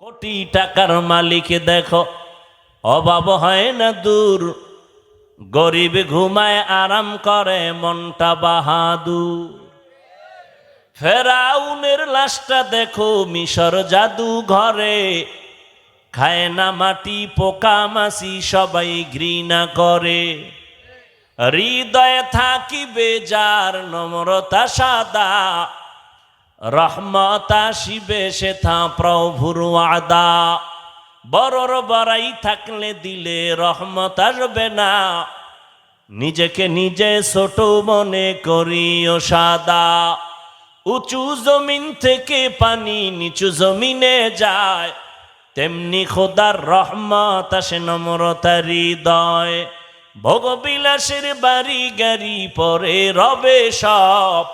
কোটি টাকার মালিক দেখো অভাব হয় না দূর, গরিব ঘুমায় আরাম করে মনটা বাহাদুর। ফেরাউনের লাশটা দেখো মিশর জাদু ঘরে, খায় না মাটি পোকা মাছি সবাই ঘৃণা করে। হৃদয়ে থাকিবে যার নম্রতা সাদা, রহমত আসিবে সেথা প্রভুর ওয়াদা। বড়র বড়াই থাকলে দিলে রহমত আসবে না, নিজেকে নিজে ছোট মনে করিও সাদা। উঁচু জমিন থেকে পানি নিচু জমিনে যায়, তেমনি খোদার রহমত আসে নম্রতার হৃদয়। ভোগবিলাসের বাড়ি গাড়ি পরে রবে সব,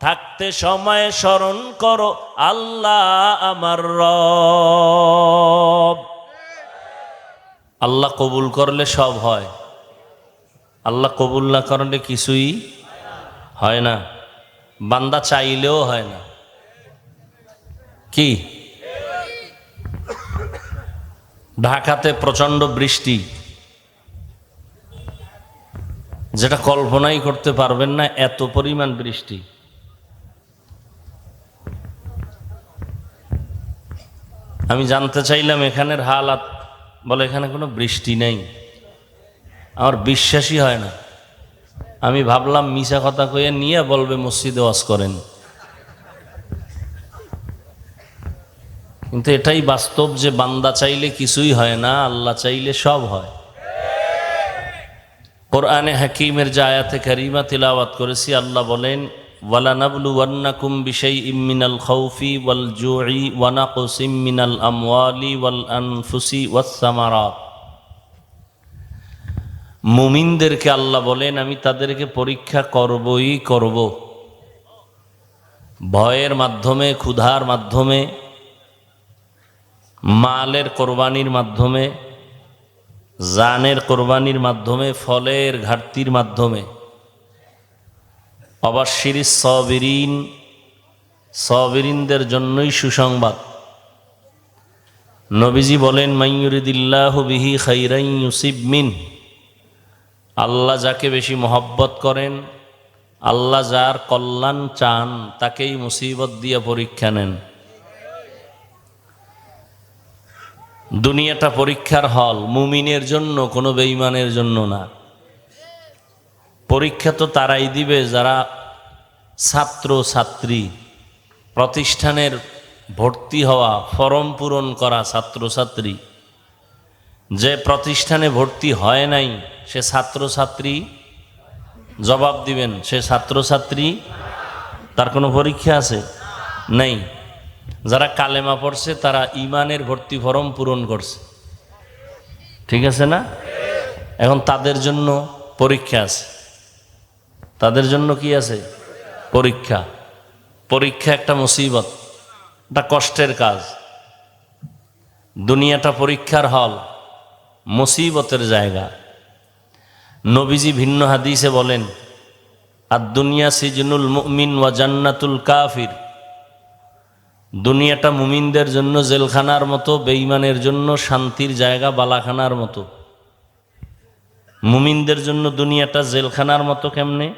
থাকতে সময় স্মরণ করো আল্লাহ আমার রব। আল্লাহ কবুল করলে সব হয়, আল্লাহ কবুল না করলে কিছুই হয় না, বান্দা চাইলেও হয় না। কি ঢাকাতে প্রচন্ড বৃষ্টি, যেটা কল্পনাই করতে পারবেন না, এত পরিমাণ বৃষ্টি। আমি জানতে চাইলাম এখানের হালাত, বলে এখানে কোনো বৃষ্টি নেই। আমার বিশ্বাসই হয় না। আমি ভাবলাম মিছা কথা কইয়া নিয়ে বলবে মসজিদে ওয়াজ করেন, কিন্তু এটাই বাস্তব যে বান্দা চাইলে কিছুই হয় না, আল্লাহ চাইলে সব হয়। কোরআনে হাকিমের যে আয়াতে কারিমা তিলাওয়াত করেছি, আল্লাহ বলেন ওয়ালানাবলুওয়ান্নাকুম বিশাইইম মিনাল খাউফি ওয়াল জুই ওয়া নাকসিম মিনাল আমওয়ালি ওয়াল আনফুসি ওয়াস সামারাত। মুমিনদেরকে আল্লাহ বলেন আমি তাদেরকে পরীক্ষা করবই করব, ভয়ের মাধ্যমে, ক্ষুধার মাধ্যমে, মালের কোরবানির মাধ্যমে, জানের কোরবানির মাধ্যমে, ফলের ঘাটতির মাধ্যমে। অবাশশিরিস সাবিরিন, সাবিরিনদের জন্যই সুসংবাদ। নবীজি বলেন মাইয়ুরিদিল্লাহু বিহি খাইরান ইউসিব মিন, আল্লাহ যাকে বেশি মহব্বত করেন, আল্লাহ যার কল্যাণ চান, তাকেই মুসিবত দিয়ে পরীক্ষা নেন। দুনিয়াটা পরীক্ষার হল, মুমিনের জন্য, কোনো বেঈমানের জন্য না। পরীক্ষা তো তারাই দিবে যারা ছাত্র ছাত্রী, প্রতিষ্ঠানের ভর্তি হওয়া, ফরম পূরণ করা ছাত্রছাত্রী। যে প্রতিষ্ঠানে ভর্তি হয় নাই সে ছাত্রছাত্রী জবাব দিবেন, সে ছাত্রছাত্রী, তার কোনো পরীক্ষা আছে? নেই। যারা কালেমা পড়ছে তারা ইমানের ভর্তি ফরম পূরণ করছে, ঠিক আছে না? এখন তাদের জন্য পরীক্ষা আছে, তাদের জন্য কি আছে? পরীক্ষা। পরীক্ষা একটা মুসিবত, একটা কষ্টের কাজ। দুনিয়াটা পরীক্ষার হল, মুসিবতের জায়গা। নবীজি ভিন্ন হাদিসে বলেন আর দুনিয়া সিজনুল মুমিন ওয়া জান্নাতুল কাফির, দুনিয়াটা মুমিনদের জন্য জেলখানার মতো, বেঈমানের জন্য শান্তির জায়গা বালাখানার মতো। মুমিনদের জন্য দুনিয়াটা জেলখানার মতো কেমনে?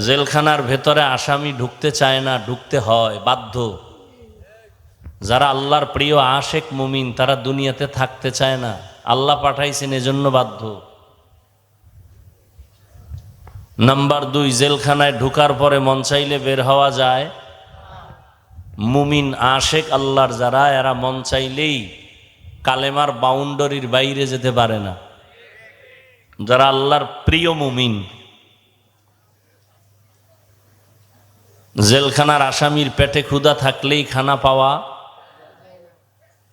জেলখানার ভেতরে আসামি ঢুকতে চায় না, ঢুকতে হয়, বাধ্য। যারা আল্লাহর প্রিয় আশেক মুমিন, তারা দুনিয়াতে থাকতে চায় না, আল্লাহ পাঠাইছেন এজন্য বাধ্য। নাম্বার 2, জেলখানায় ঢুকার পরে মন চাইলে বের হওয়া যায়। মুমিন আশেক আল্লাহর যারা, এরা মন চাইলেই কালেমার বাউন্ডারির বাইরে যেতে পারে না। যারা আল্লাহর প্রিয় মুমিন, জেলখানার আসামির পেটে ক্ষুধা থাকলেই খানা পাওয়া,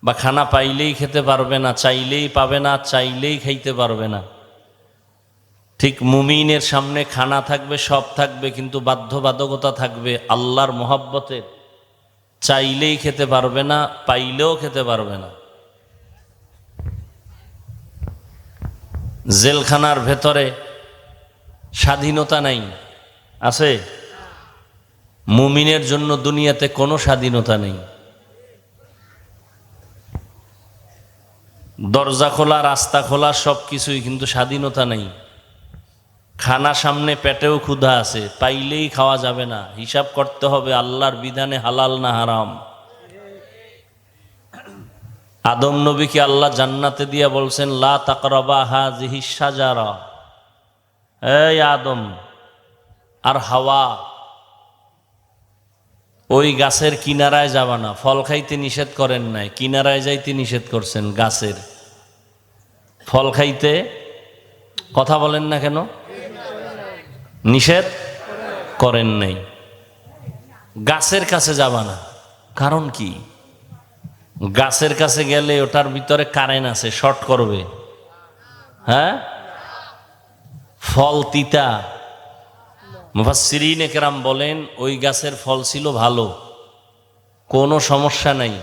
বা খানা পাইলেই খেতে পারবে না, চাইলেই পাবে না, চাইলেই খাইতে পারবে না। ঠিক মুমিনের সামনে খানা থাকবে, সব থাকবে, কিন্তু বাধ্যবাধকতা থাকবে আল্লাহর মহব্বতের। চাইলেই খেতে পারবে না, পাইলেও খেতে পারবে না। জেলখানার ভেতরে স্বাধীনতা নাই, আছে? মুমিনের জন্য দুনিয়াতে কোনো স্বাধীনতা নেই। দরজা খোলা, রাস্তা খোলা, সব কিছুই, কিন্তু স্বাধীনতা নেই। খানা সামনে, পেটেও ক্ষুধা আছে, পাইলেই খাওয়া যাবে না, হিসাব করতে হবে আল্লাহর বিধানে হালাল না হারাম। আদম নবীকে আল্লাহ জান্নাতে দিয়া বলছেন, লা তাকরাবা হাযিহিশ শাজারা, এই আদম আর হাওয়া, ওই গাছের কিনারায় যাবা না। ফল খাইতে নিষেধ করেন নাই, কিনারায় যাইতে নিষেধ করছেন। গাছের ফল খাইতে কথা বলেন না কেন? নিষেধ করেন নাই। গাছের কাছে যাবা না, কারণ কি? গাছের কাছে গেলে ওটার ভিতরে কারেন্ট আছে, শর্ট করবে। হ্যাঁ, ফল তিতা। মুফাসসিরিনে কেরাম বলেন ওই গাছের ফল ছিল ভালো, কোনো সমস্যা নাই,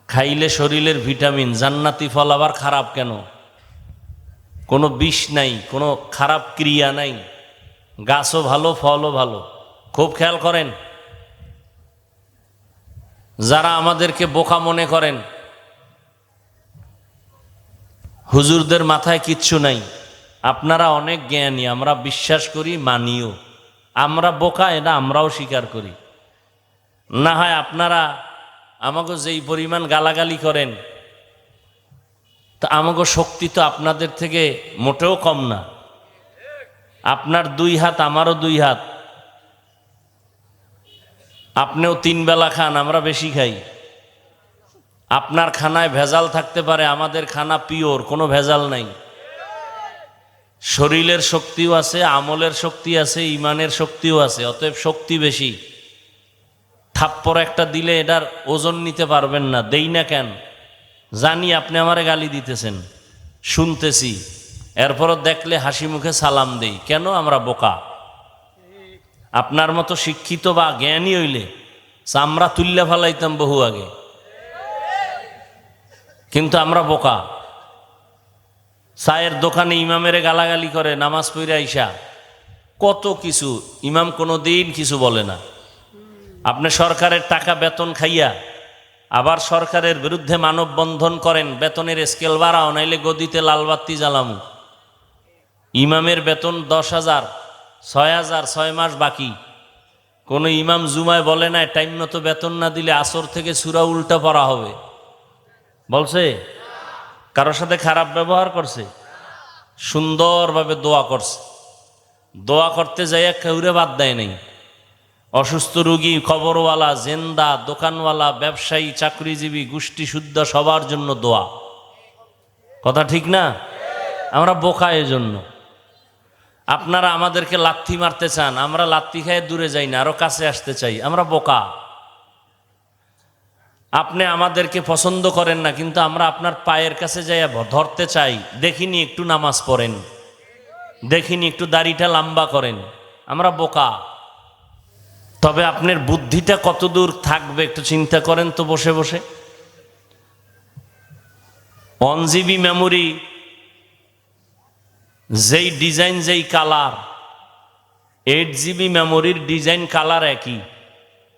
খাইলে শরীরের ভিটামিন। জান্নাতি ফল আবার খারাপ কেন? কোনো বিষ নাই, কোনো খারাপ ক্রিয়া নাই, গাছও ভালো, ফলও ভালো। খুব খেয়াল করেন, যারা আমাদেরকে বোকা মনে করেন, হুজুরদের মাথায় কিচ্ছু নাই, আপনারা অনেক জ্ঞানী, আমরা বিশ্বাস করি, মানিও। আমরা বোকা, এটা আমরাও স্বীকার করি। না হয় আপনারা আমাকে যেই পরিমাণ গালাগালি করেন, তা আমাকে শক্তি তো আপনাদের থেকে মোটেও কম না। আপনার 2 হাত, আমারও 2 হাত। আপনিও 3 বেলা খান, আমরা বেশি খাই। আপনার খানায় ভেজাল থাকতে পারে, আমাদের খানা পিওর, কোনো ভেজাল নাই। শরীরের শক্তিও আছে, আমলের শক্তি আছে, ইমানের শক্তিও আছে, অতএব শক্তি বেশি। থাপ্পড় একটা দিলে এটার ওজন নিতে পারবেন না। দেই না কেন? জানি আপনি আমারে গালি দিতেছেন, শুনতেছি, এরপরও দেখলে হাসি মুখে সালাম দেই। কেন? আমরা বোকা। আপনার মতো শিক্ষিত বা জ্ঞানী হইলে চামড়া তুল্লা ফেলাইতাম বহু আগে, কিন্তু আমরা বোকা। চায়ের দোকানে ইমামের গালাগালি করে, নামাজ পড়ে আইসা কত কিছু, ইমাম কোনো দিন কিছু বলে না। আপনি সরকারের টাকা বেতন খাইয়া আবার সরকারের বিরুদ্ধে মানববন্ধন করেন, বেতনের স্কেল বাড়াও, নাইলে গদিতে লালবাতি জ্বালামু। ইমামের বেতন 10,000, 6,000, 6 মাস বাকি। কোনো ইমাম জুমায় বলে না টাইম মতো বেতন না দিলে আসর থেকে সূরা উল্টা পড়া হবে? বলছে? কারোর সাথে খারাপ ব্যবহার করছে? সুন্দরভাবে দোয়া করছে। দোয়া করতে যাইয়া কেউরে বাদ দেয় নাই। অসুস্থ রোগী, কবরওয়ালা, জেন্দা, দোকানওয়ালা, ব্যবসায়ী, চাকরিজীবী, গোষ্ঠী শুদ্ধ, সবার জন্য দোয়া। কথা ঠিক না? আমরা বোকা এজন্য। আপনারা আমাদেরকে লাথি মারতে চান, আমরা লাথি খেয়ে দূরে যাই না, আরো কাছে আসতে চাই। আমরা বোকা। আপনি আমাদেরকে পছন্দ করেন না, কিন্তু আমরা আপনার পায়ের কাছে যাইয়া ধরতে চাই। দেখিনি একটু নামাজ পড়েন, দেখিনি একটু দাড়িটা লম্বা করেন। আমরা বোকা। তবে আপনার বুদ্ধিটা কতদূর থাকবে একটু চিন্তা করেন তো বসে বসে। 1 GB মেমোরি, যেই ডিজাইন, যেই কালার। 8 GB মেমোরির ডিজাইন, কালার একই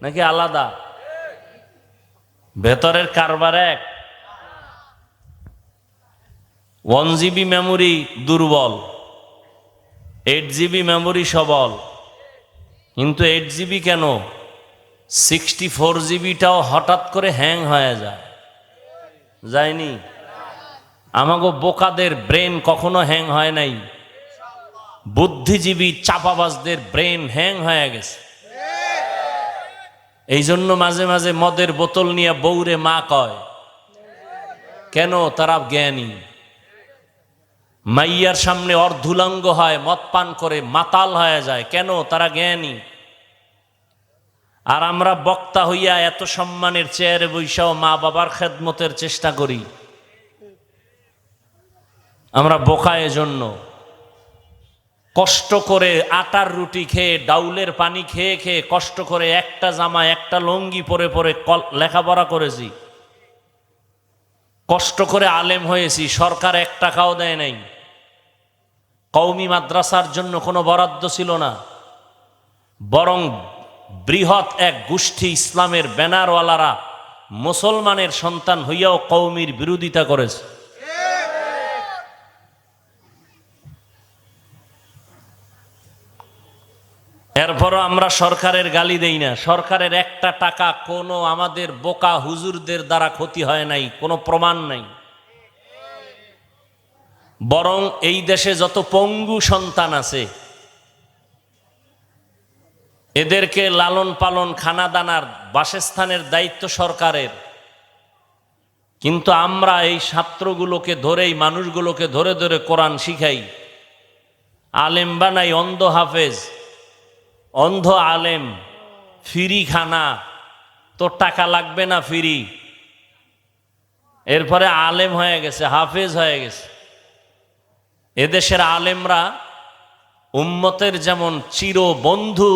নাকি আলাদা? ভেতরের কারবার এক। 1 GB মেমোরি দুর্বল, 8 GB মেমোরি সবল। কিন্তু 8 GB কেন, 64 GBটাও হঠাৎ করে হ্যাং হয়ে যায়। যায়নি? আমাগো বোকাদের ব্রেন কখনো হ্যাং হয় নাই, বুদ্ধিজীবী চাপাবাজদের ব্রেন হ্যাং হয়ে গেছে। এই জন্য মাঝে মাঝে মদের বোতল নিয়ে বউরে মা কয়। কেন? তারা জ্ঞানী। মাইয়ার সামনে অর্ধুলাঙ্গ হয়, মদ পান করে মাতাল হয়ে যায়। কেন? তারা জ্ঞানী। আর আমরা বক্তা হইয়া এত সম্মানের চেয়ারে বৈশাও মা বাবার খেদমতের চেষ্টা করি। আমরা বোকা এজন্য। কষ্ট করে আটার রুটি খেয়ে, ডাউলের পানি খেয়ে খেয়ে, কষ্ট করে একটা জামা, একটা লুঙ্গি পরে পরে লেখাপড়া করেছি, কষ্ট করে আলেম হয়েছি। সরকার 1 টাকাও দেয় নাই। কওমি মাদ্রাসার জন্য কোনো বরাদ্দ ছিল না, বরং বৃহৎ এক গোষ্ঠী ইসলামের ব্যানারওয়ালারা মুসলমানের সন্তান হইয়াও কওমির বিরোধিতা করেছে। এরপরও আমরা সরকারের গালি দেই না। সরকারের একটা টাকা কোনো আমাদের বোকা হুজুরদের দ্বারা ক্ষতি হয় নাই, কোনো প্রমাণ নাই। বরং এই দেশে যত পঙ্গু সন্তান আছে এদেরকে লালন পালন, খানা দানার, বাসস্থানের দায়িত্ব সরকারের। কিন্তু আমরা এই ছাত্রগুলোকে ধরেই, মানুষগুলোকে ধরে ধরে কোরআন শিখাই, আলেম বানাই, অন্ধ হাফেজ, অন্ধ আলেম, ফ্রি খানা, তোর টাকা লাগবে না, ফ্রি। এরপরে আলেম হয়ে গেছে, হাফেজ হয়ে গেছে। এদেশের আলেমরা উম্মতের যেমন চির বন্ধু,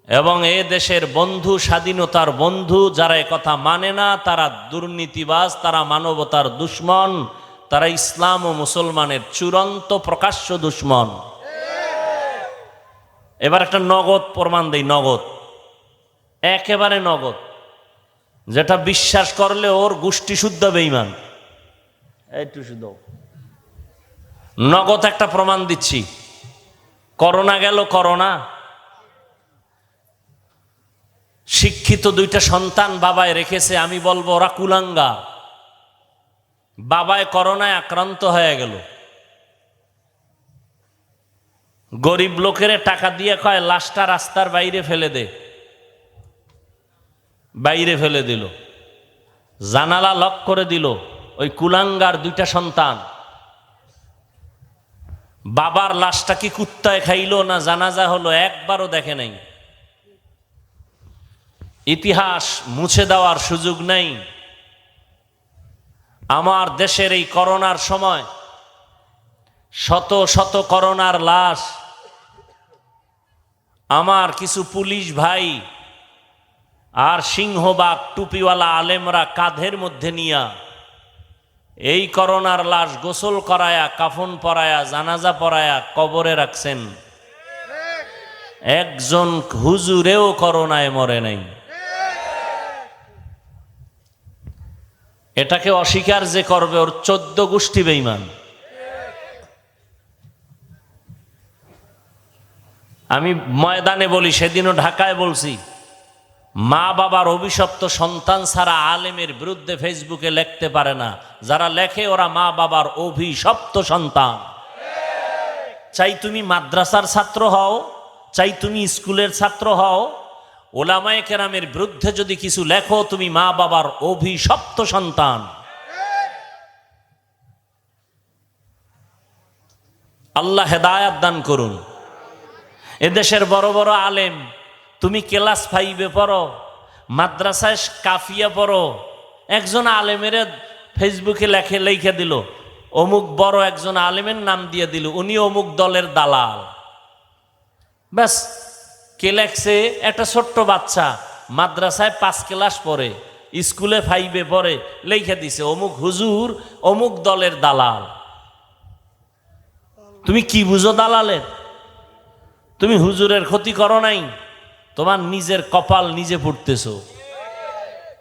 এবং এ দেশের বন্ধু, স্বাধীনতার বন্ধু, যারা কথা মানে না তারা দুর্নীতিবাজ, তারা মানবতার দুশ্মন, তারা ইসলাম ও মুসলমানের চূড়ান্ত প্রকাশ্য দুশ্মন। এবার একটা নগদ প্রমাণ দেই, নগদ, একেবারে নগদ, যেটা বিশ্বাস করলে ওর গোষ্ঠী শুদ্ধ বেঈমান। একটু শুদ্ধ নগদ একটা প্রমাণ দিচ্ছি। করোনা গেল, করোনা, শিক্ষিত দুইটা সন্তান বাবায় রেখেছে, আমি বলবো ওরা কুলাঙ্গা। বাবায় করোনায় আক্রান্ত হয়ে গেল, গরিব লোকের টাকা দিয়ে কয় লাশটা রাস্তার বাইরে ফেলে দে, বাইরে ফেলে দিল, জানালা লক করে দিল। ওই কুলাঙ্গার দুইটা সন্তান বাবার লাশটা কি কুত্তায় খাইলো না জানাজা হলো একবারও দেখে নাই। ইতিহাস মুছে দেওয়ার সুযোগ নেই। আমার দেশের এই করোনার সময় শত শত করোনার লাশ আমার কিছু পুলিশ ভাই আর সিংহবাগ টুপিওয়ালা আলেমরা কাঁধের মধ্যে নিয়া এই করোনার লাশ গোসল করায়া, কাফন পরায়া, জানাজা পরায়া কবরে রাখছেন। একজন হুজুরেও করোনায় মরে নাই। এটাকে অস্বীকার যে করবে ওর 14 গোষ্ঠী বেঈমান। আমি ময়দানে বলি, সেদিনও ঢাকায় বলছি, মা বাবার অভিশপ্ত সন্তান ছাড়া আলেমের বিরুদ্ধে ফেসবুকে লিখতে পারে না। যারা লেখে ওরা মা বাবার অভিশপ্ত সন্তান। চাই তুমি মাদ্রাসার ছাত্র হও, চাই তুমি স্কুলের ছাত্র হও, ওলামায়ে কেরামের বিরুদ্ধে যদি কিছু লেখো তুমি মা বাবার অভিশপ্ত সন্তান। আল্লাহ হেদায়াত দান করুন। এদেশের বড় বড় আলেম, তুমি ক্লাস 5-এ পড়ো, মাদ্রাসায় কাফিয়া পড়ো, একজন আলেমের ফেসবুকে লিখে দিল, অমুক বড় একজন আলেমের নাম দিয়ে দিল, উনি অমুক দলের দালাল। ব্যাস, কে লেখছে? একটা ছোট্ট বাচ্চা, মাদ্রাসায় 5 ক্লাস পড়ে, স্কুলে 5-এ পড়ে, লিখে দিছে অমুক হুজুর অমুক দলের দালাল। তুমি কি বুঝো দালালের? তুমি হুজুরের ক্ষতি করো নাই, তোমার নিজের কপাল নিজে ফুটতেছো।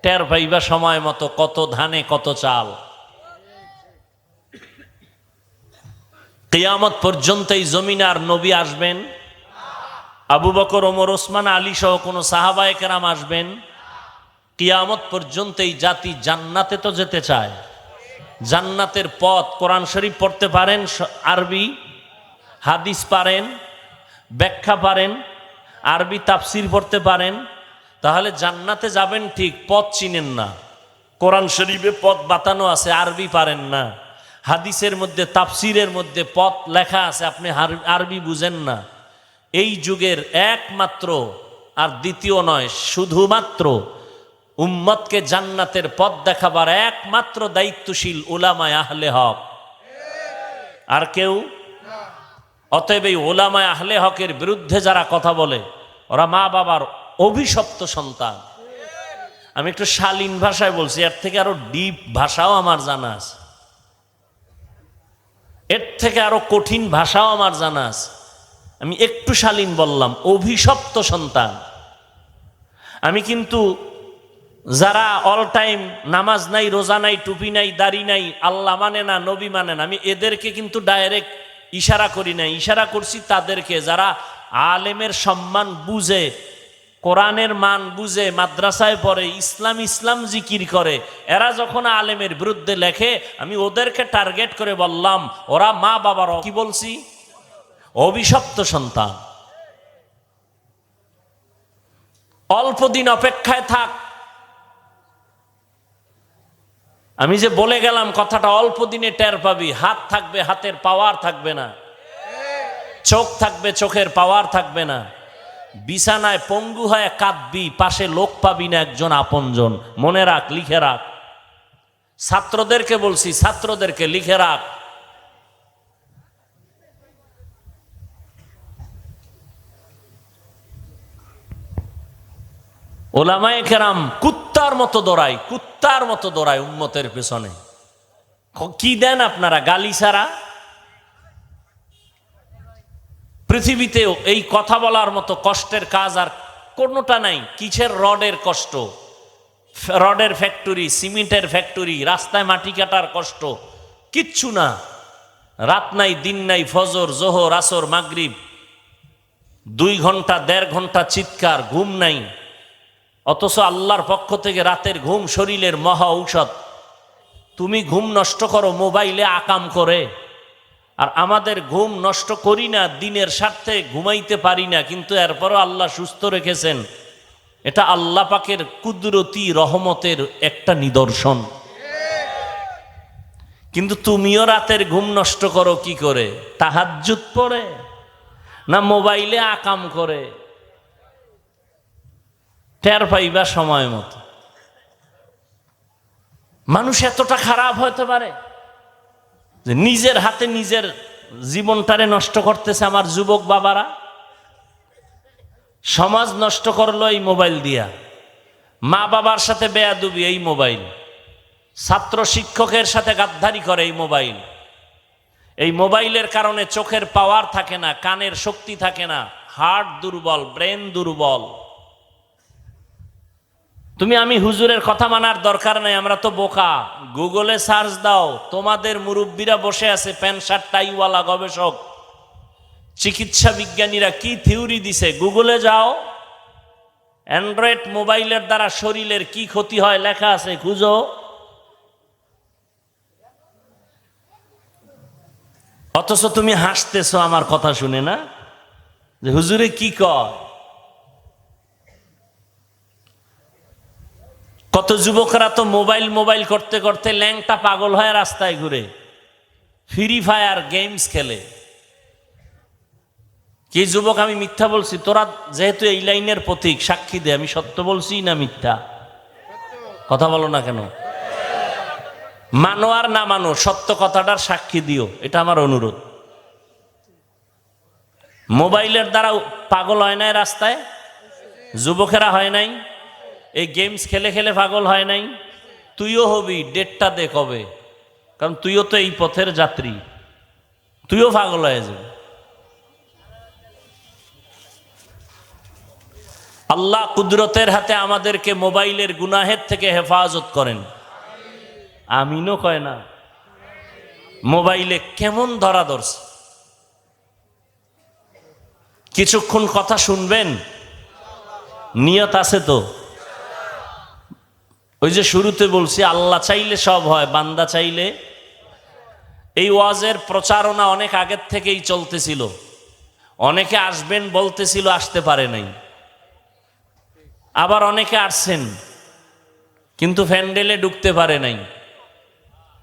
টের পাইবা সময় মতো কত ধানে কত চাল। কিয়ামত পর্যন্ত এই জমিনে আর নবী আসবেন? আবু বকর, ওমর, ওসমান, আলী সহ কোন সাহাবায়ে কেরাম আসবেন? কিয়ামত পর্যন্ত এই জাতি জান্নাতে তো যেতে চায়। জান্নাতের পথ, কোরআন শরীফ পড়তে পারেন, আরবি হাদিস পারেন, ব্যাখ্যা পারেন, আরবি তাফসির পড়তে পারেন, তাহলে জান্নাতে যাবেন ঠিক। পথ চিনেন না, কোরআন শরীফে পথ বাতানো আছে, আরবি পারেন না, হাদিসের মধ্যে তাফসিরের মধ্যে পথ লেখা আছে, আপনি আরবি বুঝেন না। এই যুগের একমাত্র আর দ্বিতীয় নয়, শুধুমাত্র উম্মতকে জান্নাতের পথ দেখাবার একমাত্র দায়িত্বশীল উলামায়ে আহলে হক, আর কেউ। অতএব এই উলামায়ে আহলে হকের বিরুদ্ধে যারা কথা বলে ওরা মা বাবার অভিশপ্ত সন্তান। আমি একটু শালীন ভাষায় বলছি, এর থেকে আরো ডিপ ভাষাও আমার জানা আছে, এর থেকে আরো কঠিন ভাষাও আমার জানা আছে। আমি একটু শালীন বললাম, অভিশপ্ত সন্তান। আমি কিন্তু যারা অল টাইম নামাজ নাই, রোজা নাই, টুপি নাই, দাড়ি নাই, আল্লাহ মানে না, নবী মানে না, আমি এদেরকে কিন্তু ডাইরেক্ট ইশারা করি না, ইশারা করছি তাদেরকে যারা আলেমের সম্মান বুঝে, কোরআনের মান বুঝে, মাদ্রাসায় পড়ে, ইসলাম ইসলাম জিকির করে। এরা যখন আলেমের বিরুদ্ধে লেখে, আমি ওদেরকে টার্গেট করে বললাম ওরা মা বাবার কি বলছি অভিশপ্ত সন্তান। অল্প দিন অপেক্ষায় থাক। আমি যে বলে গেলাম কথাটা অল্প দিনে টের পাবি। হাত থাকবে, হাতের পাওয়ার থাকবে না। চোখ থাকবে, চোখের পাওয়ার থাকবে না। বিছানায় পঙ্গু হয়ে কাঁদবি, পাশে লোক পাবি না একজন আপনজন। মনে রাখ, লিখে রাখ। ছাত্রদেরকে বলছি, ছাত্রদেরকে লিখে রাখ। ওলামায়ে কেরাম কুত্তার মতো দৌড়ায়, কুত্তার মতো দৌড়ায় উম্মতের পেছনে। কি দেন আপনারা গালি ছাড়া? পৃথিবীতেও এই কথা বলার মতো কষ্টের কাজ আর কোনোটা নাই। কিসের রডের কষ্ট? রডের ফ্যাক্টরি, সিমেন্টের ফ্যাক্টরি, রাস্তায় মাটি কাটার কষ্ট, কিচ্ছু না। রাত নাই, দিন নাই, ফজর, জোহর, আসর, মাগরিব, 2 ঘন্টা 1.5 ঘন্টা চিৎকার, ঘুম নাই। অথচ আল্লাহর পক্ষ থেকে রাতের ঘুম শরীরের মহা ঔষধ। তুমি ঘুম নষ্ট করো মোবাইলে আকাম করে, আর আমাদের ঘুম নষ্ট করি না, দিনের স্বার্থে ঘুমাইতে পারি না, কিন্তু এরপরও আল্লাহ সুস্থ রেখেছেন। এটা আল্লাহ পাকের কুদরতি রহমতের একটা নিদর্শন। কিন্তু তুমিও রাতের ঘুম নষ্ট করো কি করে? তাহাজ্জুদ পড়ে না মোবাইলে আকাম করে? টের পাইবা সময় মতো। মানুষ এতটা খারাপ হতে পারে যে নিজের হাতে নিজের জীবনটারে নষ্ট করতেছে। আমার যুবক বাবারা, সমাজ নষ্ট করলো এই মোবাইল দিয়া। মা বাবার সাথে বেয়াদবি এই মোবাইল, ছাত্র শিক্ষকের সাথে গাদ্দারি করে এই মোবাইল। এই মোবাইলের কারণে চোখের পাওয়ার থাকে না, কানের শক্তি থাকে না, হার্ট দুর্বল, ব্রেন দুর্বল। তুমি আমি হুজুরের কথা মানার দরকার নাই, আমরা তো বোকা। গুগলে সার্চ দাও, তোমাদের মুরব্বীরা বসে আছে, প্যান্ট শার্ট টাইওয়ালা গবেষক, চিকিৎসা বিজ্ঞানীরা কি থিওরি দিছে, গুগলে যাও। অ্যান্ড্রয়েড মোবাইলের দ্বারা শরীরের কি ক্ষতি হয় লেখা আছে, খুঁজো। অথচ তুমি হাসতেছো আমার কথা শুনে না, যে হুজুরে কি কয়। কত যুবকরা তো মোবাইল মোবাইল করতে করতে ল্যাংটা পাগল হয়ে রাস্তায় ঘুরে, ফ্রি ফায়ার গেমস খেলে। কি যুবক, আমি মিথ্যা বলছি? তোরা যেহেতু এই লাইনের প্রতীক, সাক্ষী দে আমি সত্য বলছি না মিথ্যা? কথা বলো না কেন? মানো আর না মানো, সত্য কথাটার সাক্ষী দিও, এটা আমার অনুরোধ। মোবাইলের দ্বারা পাগল হয় নাই রাস্তায়? যুবকেরা হয় নাই? এই গেমস খেলে খেলে পাগল হয় নাই? তুইও হবি, ডেটটা দে কবে, কারণ তুইও তো এই পথের যাত্রী, তুইও পাগল হয়ে যাবি। আল্লাহ কুদরতের হাতে আমাদেরকে মোবাইলের গুনাহের থেকে হেফাজত করেন। আমিনও কয় না? মোবাইলে কেমন ধরা ধরছে। কিছুক্ষণ কথা শুনবেন, নিয়ত আছে তো? ওই যে শুরুতে বলছি, আল্লাহ চাইলে সব হয়, বান্দা চাইলে। এই ওয়াজের প্রচারণা অনেক আগের থেকেই চলতেছিল। অনেকে আসবেন বলতেছিল, আসতে পারে নাই। আবার অনেকে আসছেন কিন্তু প্যান্ডেলে ঢুকতে পারে নাই।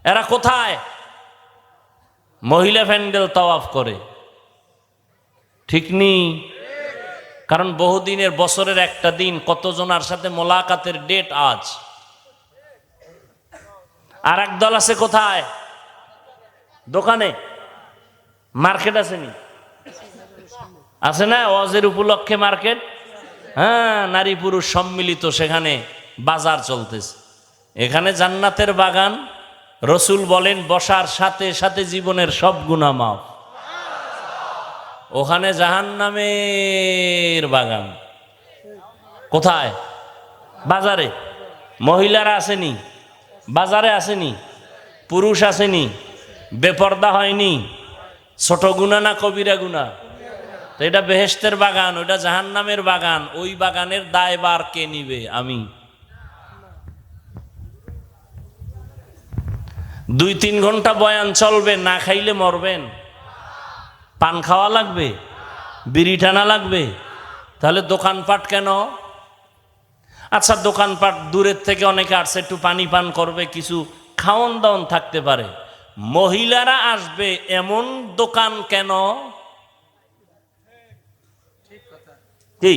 এরা কোথায়? মহিলা প্যান্ডেল তাওয়াফ করে, ঠিক নেই? কারণ বহুদিনের, বছরের একটা দিন কতজনার সাথে মোলাকাতের ডেট আজ। আর এক দল আছে কোথায়? দোকানে, মার্কেট আসেনি? আছে না ওয়াজের উপলক্ষে মার্কেট? হ্যাঁ, নারী পুরুষ সম্মিলিত, সেখানে বাজার চলতেছে। এখানে জান্নাতের বাগান। রসুল বলেন বসার সাথে সাথে জীবনের সব গুনাহ মাফ। ওখানে জাহান্নামের বাগান। কোথায়? বাজারে। মহিলারা আসেনি, বাজারে আসেনি, পুরুষ আসেনি, বেপর্দা হয়নি, ছোট গুণা না কবিরা গুণা? তো এটা বেহেশতের বাগান, ওটা জাহান্নামের বাগান। ওই বাগানের দায়ভার কে নিবে? আমি। 2-3 ঘন্টা বয়ান চলবে, না খাইলে মরবেন। পান খাওয়া লাগবে, বিড়ি টানা লাগবে, তাহলে দোকানপাট কেন? আচ্ছা, দোকানপাট দূরের থেকে অনেকে আসছে, একটু পানি পান করবে, কিছু খাওয়ন দাওয়ন থাকতে পারে। মহিলারা আসবে এমন দোকান কেন? কি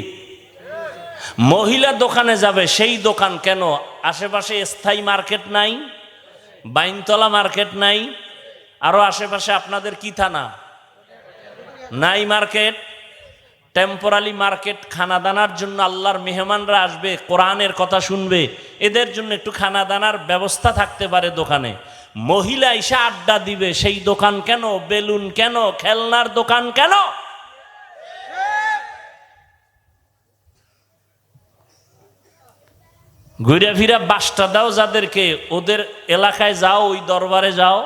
মহিলা দোকানে যাবে সেই দোকান কেন? আশেপাশে স্থায়ী মার্কেট নাই? বাইনতলা মার্কেট নাই? আরো আশেপাশে আপনাদের কি থানা নাই মার্কেট? Temporary market. খানাদানার জন্য আল্লাহর মেহমানরা আসবে, কোরআনের কথা শুনবে, এদের জন্য একটু খানাদানার ব্যবস্থা থাকতে পারে দোকানে। মহিলা এসে আড্ডা দিবে সেই দোকান কেন? বেলুন কেন? খেলনার দোকান কেন? ঘুরে ফিরা বাসটা দাও যাদেরকে, ওদের এলাকায় যাও, ওই দরবারে যাও।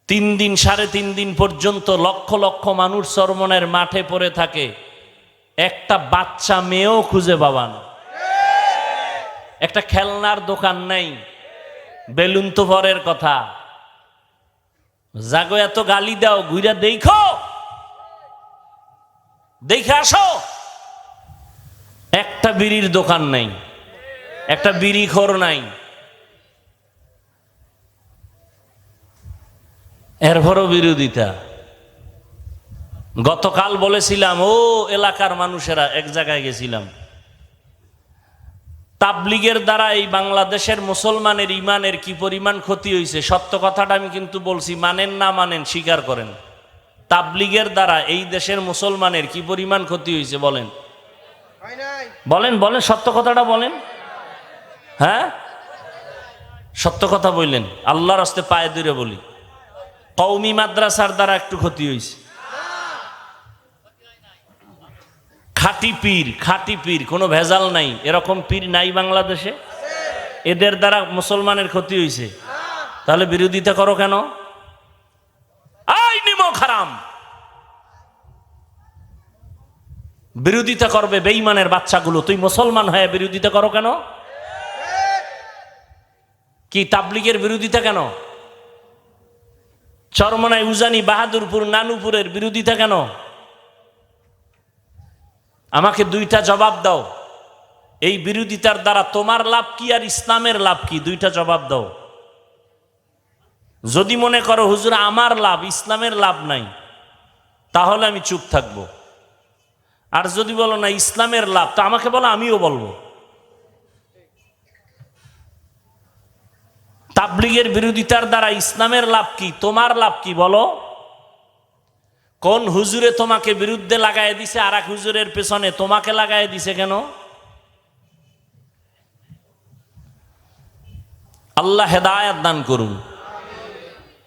3 দিন 3.5 দিন পর্যন্ত লক্ষ লক্ষ মানুষ চরমনের মাঠে পড়ে থাকে, একটা বাচ্চা মেয়েও খুঁজে পাবা না। একটা খেলনার দোকান নেই, বেলুন তো পরের কথা। জাগো এত গালি দাও, ঘুরে দেখো, দেখে আসো। একটা বিড়ির দোকান নাই, একটা বিড়িখোর নাই। এরপরও বিরোধিতা। গতকাল বলেছিলাম, ও এলাকার মানুষেরা, এক জায়গায় গেছিলাম, তাবলিগের দ্বারা এই বাংলাদেশের মুসলমানের ইমানের কি পরিমাণ ক্ষতি হয়েছে। সত্য কথাটা আমি কিন্তু বলছি, মানেন না মানেন স্বীকার করেন। তাবলিগের দ্বারা এই দেশের মুসলমানের কি পরিমাণ ক্ষতি হয়েছে বলেন, বলেন বলেন, সত্য কথাটা বলেন। হ্যাঁ, সত্য কথা বললেন, আল্লাহর রাস্তে পায়ে দূরে বলি। কওমি মাদ্রাসার দ্বারা একটু ক্ষতি হয়েছে। খাঁটি পীর, খাঁটি পীর, কোনো ভেজাল নাই, এরকম পীর নাই বাংলাদেশে। এদের দ্বারা মুসলমানের ক্ষতি হয়েছে, তাহলে বিরোধিতা করো কেন? আই নিমক হারাম, বিরোধিতা করবে বেঈমানের বাচ্চাগুলো। তুই মুসলমান হয়ে বিরোধিতা করো কেন? কি তাবলিগের বিরোধিতা কেন? চরমনাই, উজানি, বাহাদুরপুর, নানুপুরের বিরোধিতা কেন? আমাকে 2টা জবাব দাও। এই বিরোধিতার দ্বারা তোমার লাভ কি আর ইসলামের লাভ কি? 2টা জবাব দাও। যদি মনে করো হুজুর আমার লাভ, ইসলামের লাভ নাই, তাহলে আমি চুপ থাকবো। আর যদি বলো না ইসলামের লাভ, তা আমাকে বলো, আমিও বলবো। তাবলিগের বিরোধিতার দ্বারা ইসলামের লাভ কি, তোমার লাভ কি বলো? কোন হুজুরে তোমাকে বিরুদ্ধে লাগাই দিছে, আর এক হুজুরের পেছনে তোমাকে লাগাই দিছে কেন? আল্লাহ হেদায়েত দান করুন।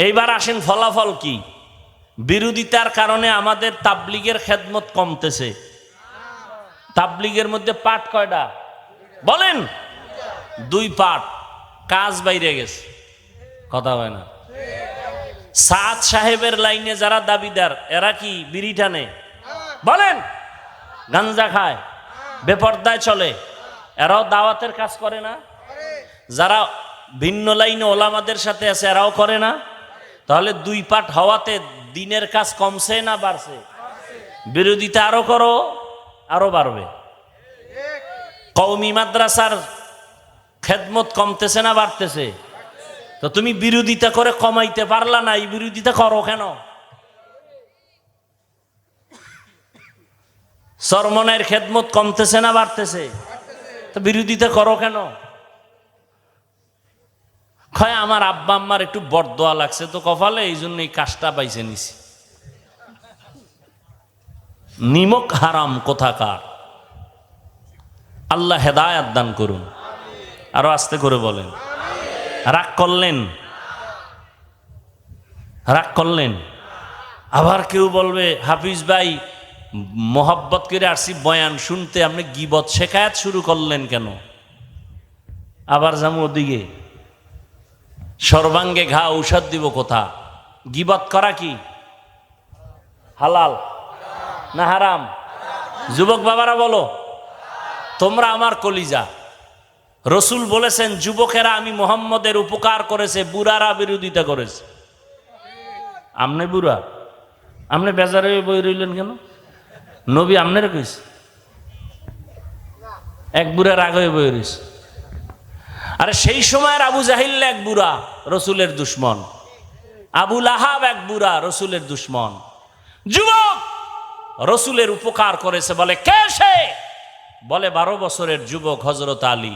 এইবার আসেন ফলাফল কি? বিরোধিতার কারণে আমাদের তাবলিগের খেদমত কমতেছে। তাবলিগের মধ্যে পাঠ কয়টা বলেন? 2 পাঠ, কাজ বাইরে গেছে, কথা হয় না। সাদ সাহেবের লাইনে যারা দাবিদার, এরা কি বিড়ি টানে বলেন? গাঞ্জা খায়, বেপর্দায় চলে, এরাও দাওয়াতের কাজ করে না? যারা ভিন্ন লাইনে ওলামাদের সাথে আছে, এরাও করে না? তাহলে 2 পাঠ হওয়াতে দিনের কাজ কমছে না বাড়ছে? বিরোধিতা আরো করো, আরো বাড়বে। কওমি মাদ্রাসার খেদমত কমতেছে না বাড়তেছে? তো তুমি বিরোধিতা করে কমাইতে পারলা না, এই বিরোধিতা করো কেন? চরমনের খেদমত কমতেছে না বাড়তেছে? তো বিরোধিতা করো কেন? কয় আমার আব্বা আম্মার একটু বরদোয়া লাগছে তো কপালে, এই জন্য এই কাজটা পাইছে নিছি। নিমক হারাম কোথাকার। আল্লাহ হেদায়েত দান করুন। আরো আস্তে করে বলেন। রাগ করলেন? রাগ করলেন? আবার কেউ বলবে হাফিজ ভাই মোহাব্বত করে আসছি বয়ান শুনতে, আপনি গীবত শেখায়াত শুরু করলেন কেন? আবার যাবো ওদিকে, সর্বাঙ্গে ঘা ঔষধ দিব কোথা? গীবত করা কি হালাল না হারাম? যুবক বাবারা বলো, তোমরা আমার কলিজা। রসুল বলেছেন যুবকেরা আমি মুহাম্মদের উপকার করেছে, বুড়ারা বিরোধিতা করেছে। আমনে বুড়া, আমনে বেজারে বই রইলেন কেন? নবী আমনের কইছে, এক বুড়া রাগ হয়ে বই রইছে। আরে সেই সময়ের আবু জাহিল এক বুড়া, রসুলের দুশ্মন। আবু লাহাব এক বুড়া, রসুলের দুশ্মন। যুবক রসুলের উপকার করেছে, বলে কে সে? বলে 12 বছরের যুবক হযরত আলী।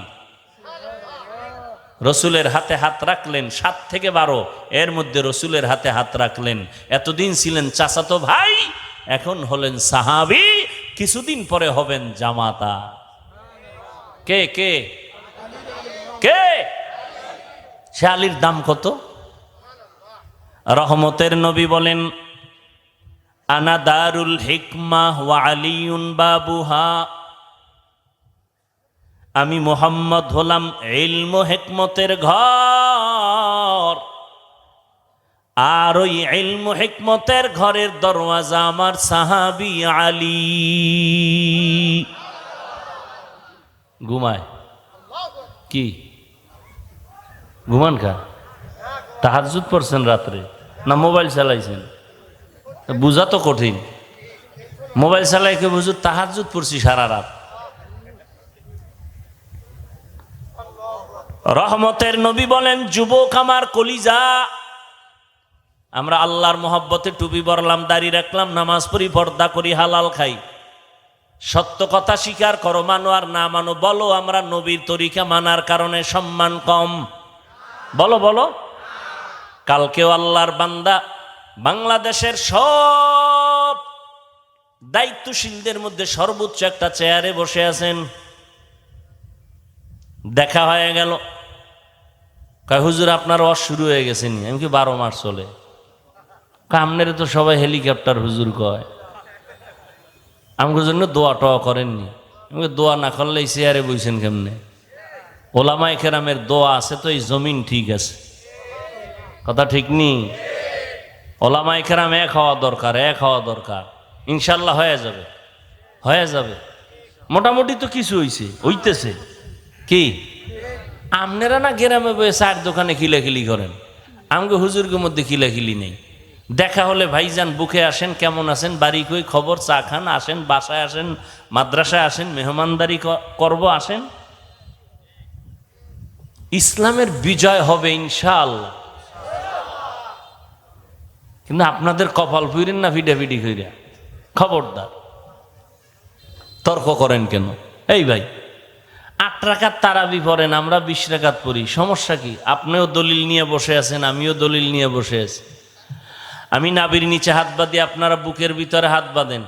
রসুলের হাতে হাত রাখলেন, 7 থেকে 12, এর মধ্যে রসুলের হাতে হাত রাখলেন। এতদিন ছিলেন চাচাতো ভাই, এখন হলেন সাহাবী, কিছুদিন পরে হবেন জামাতা। কে কে কে? সে আলীর দাম কত? রহমতের নবী বলেন আনা দারুল হিকমাহ ওয়া আলিউন বাবুহা, আমি মুহাম্মদ হলাম ইলম ও হিকমতের ঘর, আর ওই ইলম ও হিকমতের ঘরের দরওয়াজা আমার সাহাবী আলী। ঘুমায় কি? ঘুমান খা? তাহাজ্জুদ পড়ছেন রাত্রে না মোবাইল চালাইছেন? বুঝা তো কঠিন। মোবাইল চালাইকে বুঝু তাহাজ্জুদ পড়ছি সারা রাত। রহমতের নবী বলেন যুবক আমার কলিজা, আমরা আল্লাহর মহব্বতে টুপি পরলাম, দাড়ি রাখলাম, নামাজ পড়ি, পর্দা করি, হালাল খাই। সত্য কথা স্বীকার করো, মানো আর না মানো। বলো আমরা নবীর তরিকা মানার কারণে সম্মান কম? বলো বলো। কালকেও আল্লাহর বান্দা বাংলাদেশের সব দায়িত্বশীলদের মধ্যে সর্বোচ্চ একটা চেয়ারে বসে আছেন। দেখা হয়ে গেল, কয় হুজুর আপনার ওয়াজ শুরু হয়ে গেছে নি? আমি কি 12 মাস চলে? আমনের তো সবাই হেলিকপ্টার হুজুর কয়, আমার জন্য দোয়া টোয়া করেননি? আমি দোয়া না করলে এই চেয়ারে বইছেন কেমনে? ওলামায়ে কেরামের দোয়া আছে তো এই জমিন ঠিক আছে। কথা ঠিক নি? ওলামায়ে কেরাম এক হওয়া দরকার, এক হওয়া দরকার। ইনশাল্লাহ হয়ে যাবে, হয়ে যাবে। মোটামুটি তো কিছু হইছে, হইতেছে। কি আপনারা না গ্রামে বয়ে চার দোকানে খিলাখিলি করেন, আমাকে হুজুরকে মধ্যে খিলাখিলি নেই। দেখা হলে ভাইজান বুকে আসেন, কেমন আছেন, বাড়ি কই খবর, চা খান, আসেন, বাসায় আসেন, মাদ্রাসায় আসেন, মেহমানদারি করব, আসেন। ইসলামের বিজয় হবে ইনশাআল্লাহ। কিন্তু আপনাদের কপাল পুইরেন না ফিডাফিডি কইরা, খবরদার। তর্ক করেন কেন? এই ভাই 8 রাকাত তারাবি পড়েন, আমরা 20 রাকাত পড়ি, সমস্যা কি? আপনিও দলিল নিয়ে বসে আছেন, আমিও দলিল নিয়ে বসে আছি। আমি নাভির নিচে হাত বাঁধি, আপনারা বুকের ভিতরে হাত বাঁধেন,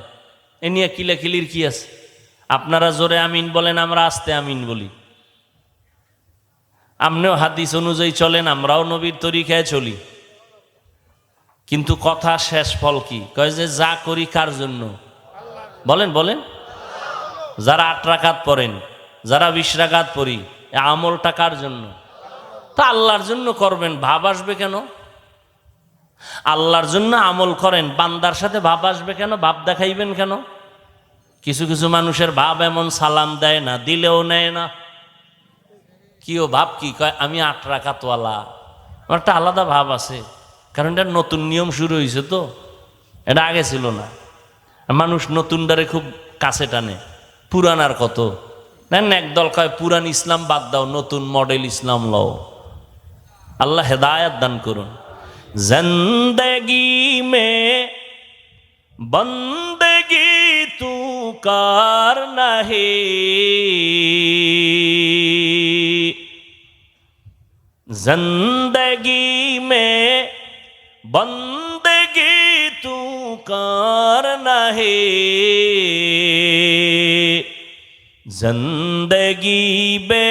এ নিয়ে কিলাকিলির কি আছে? আপনারা জোরে আমিন বলেন, আমরা আস্তে আমিন বলি। আপনিও হাদিস অনুযায়ী চলেন, আমরাও নবীর তরিকায় চলি। কিন্তু কথা শেষ ফল কি? কয় যে যা করি কার জন্য? বলেন বলেন। যারা 8 রাকাত পড়েন, যারা 20 রাকাত পড়ি, আমলটা কার জন্য? তা আল্লাহর জন্য করবেন, ভাব আসবে কেন? আল্লাহর জন্য আমল করেন, বান্দার সাথে ভাব আসবে কেন? ভাব দেখাইবেন কেন? কিছু কিছু মানুষের ভাব এমন, সালাম দেয় না, দিলেও নেয় না। কি ও ভাব কি? কয় আমি 8 রাকাতওয়ালা। আমার একটা আলাদা ভাব আছে, কারণ এটা নতুন নিয়ম শুরু হয়েছে তো, এটা আগে ছিল না। মানুষ নতুনটারে খুব কাছে টানে, পুরানার কত দেন। একদল কয় পুরান ইসলাম বাদ দাও, নতুন মডেল ইসলাম লও। আল্লাহ হেদায়াত দান করুন। জিন্দেগি মে বন্দেগি তু করনা হে, जिंदगी में बंदगी तू करना है, जिंदगी बे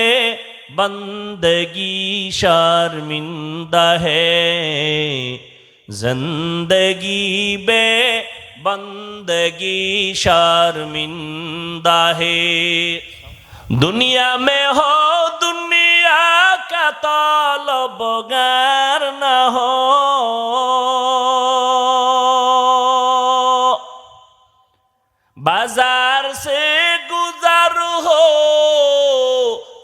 बंदगी शर्मिंदा है, जिंदगी बे बंदगी शर्मिंदा है। दुनिया में हो दुनिया तलबगार न हो, बाजार से गुजर हो,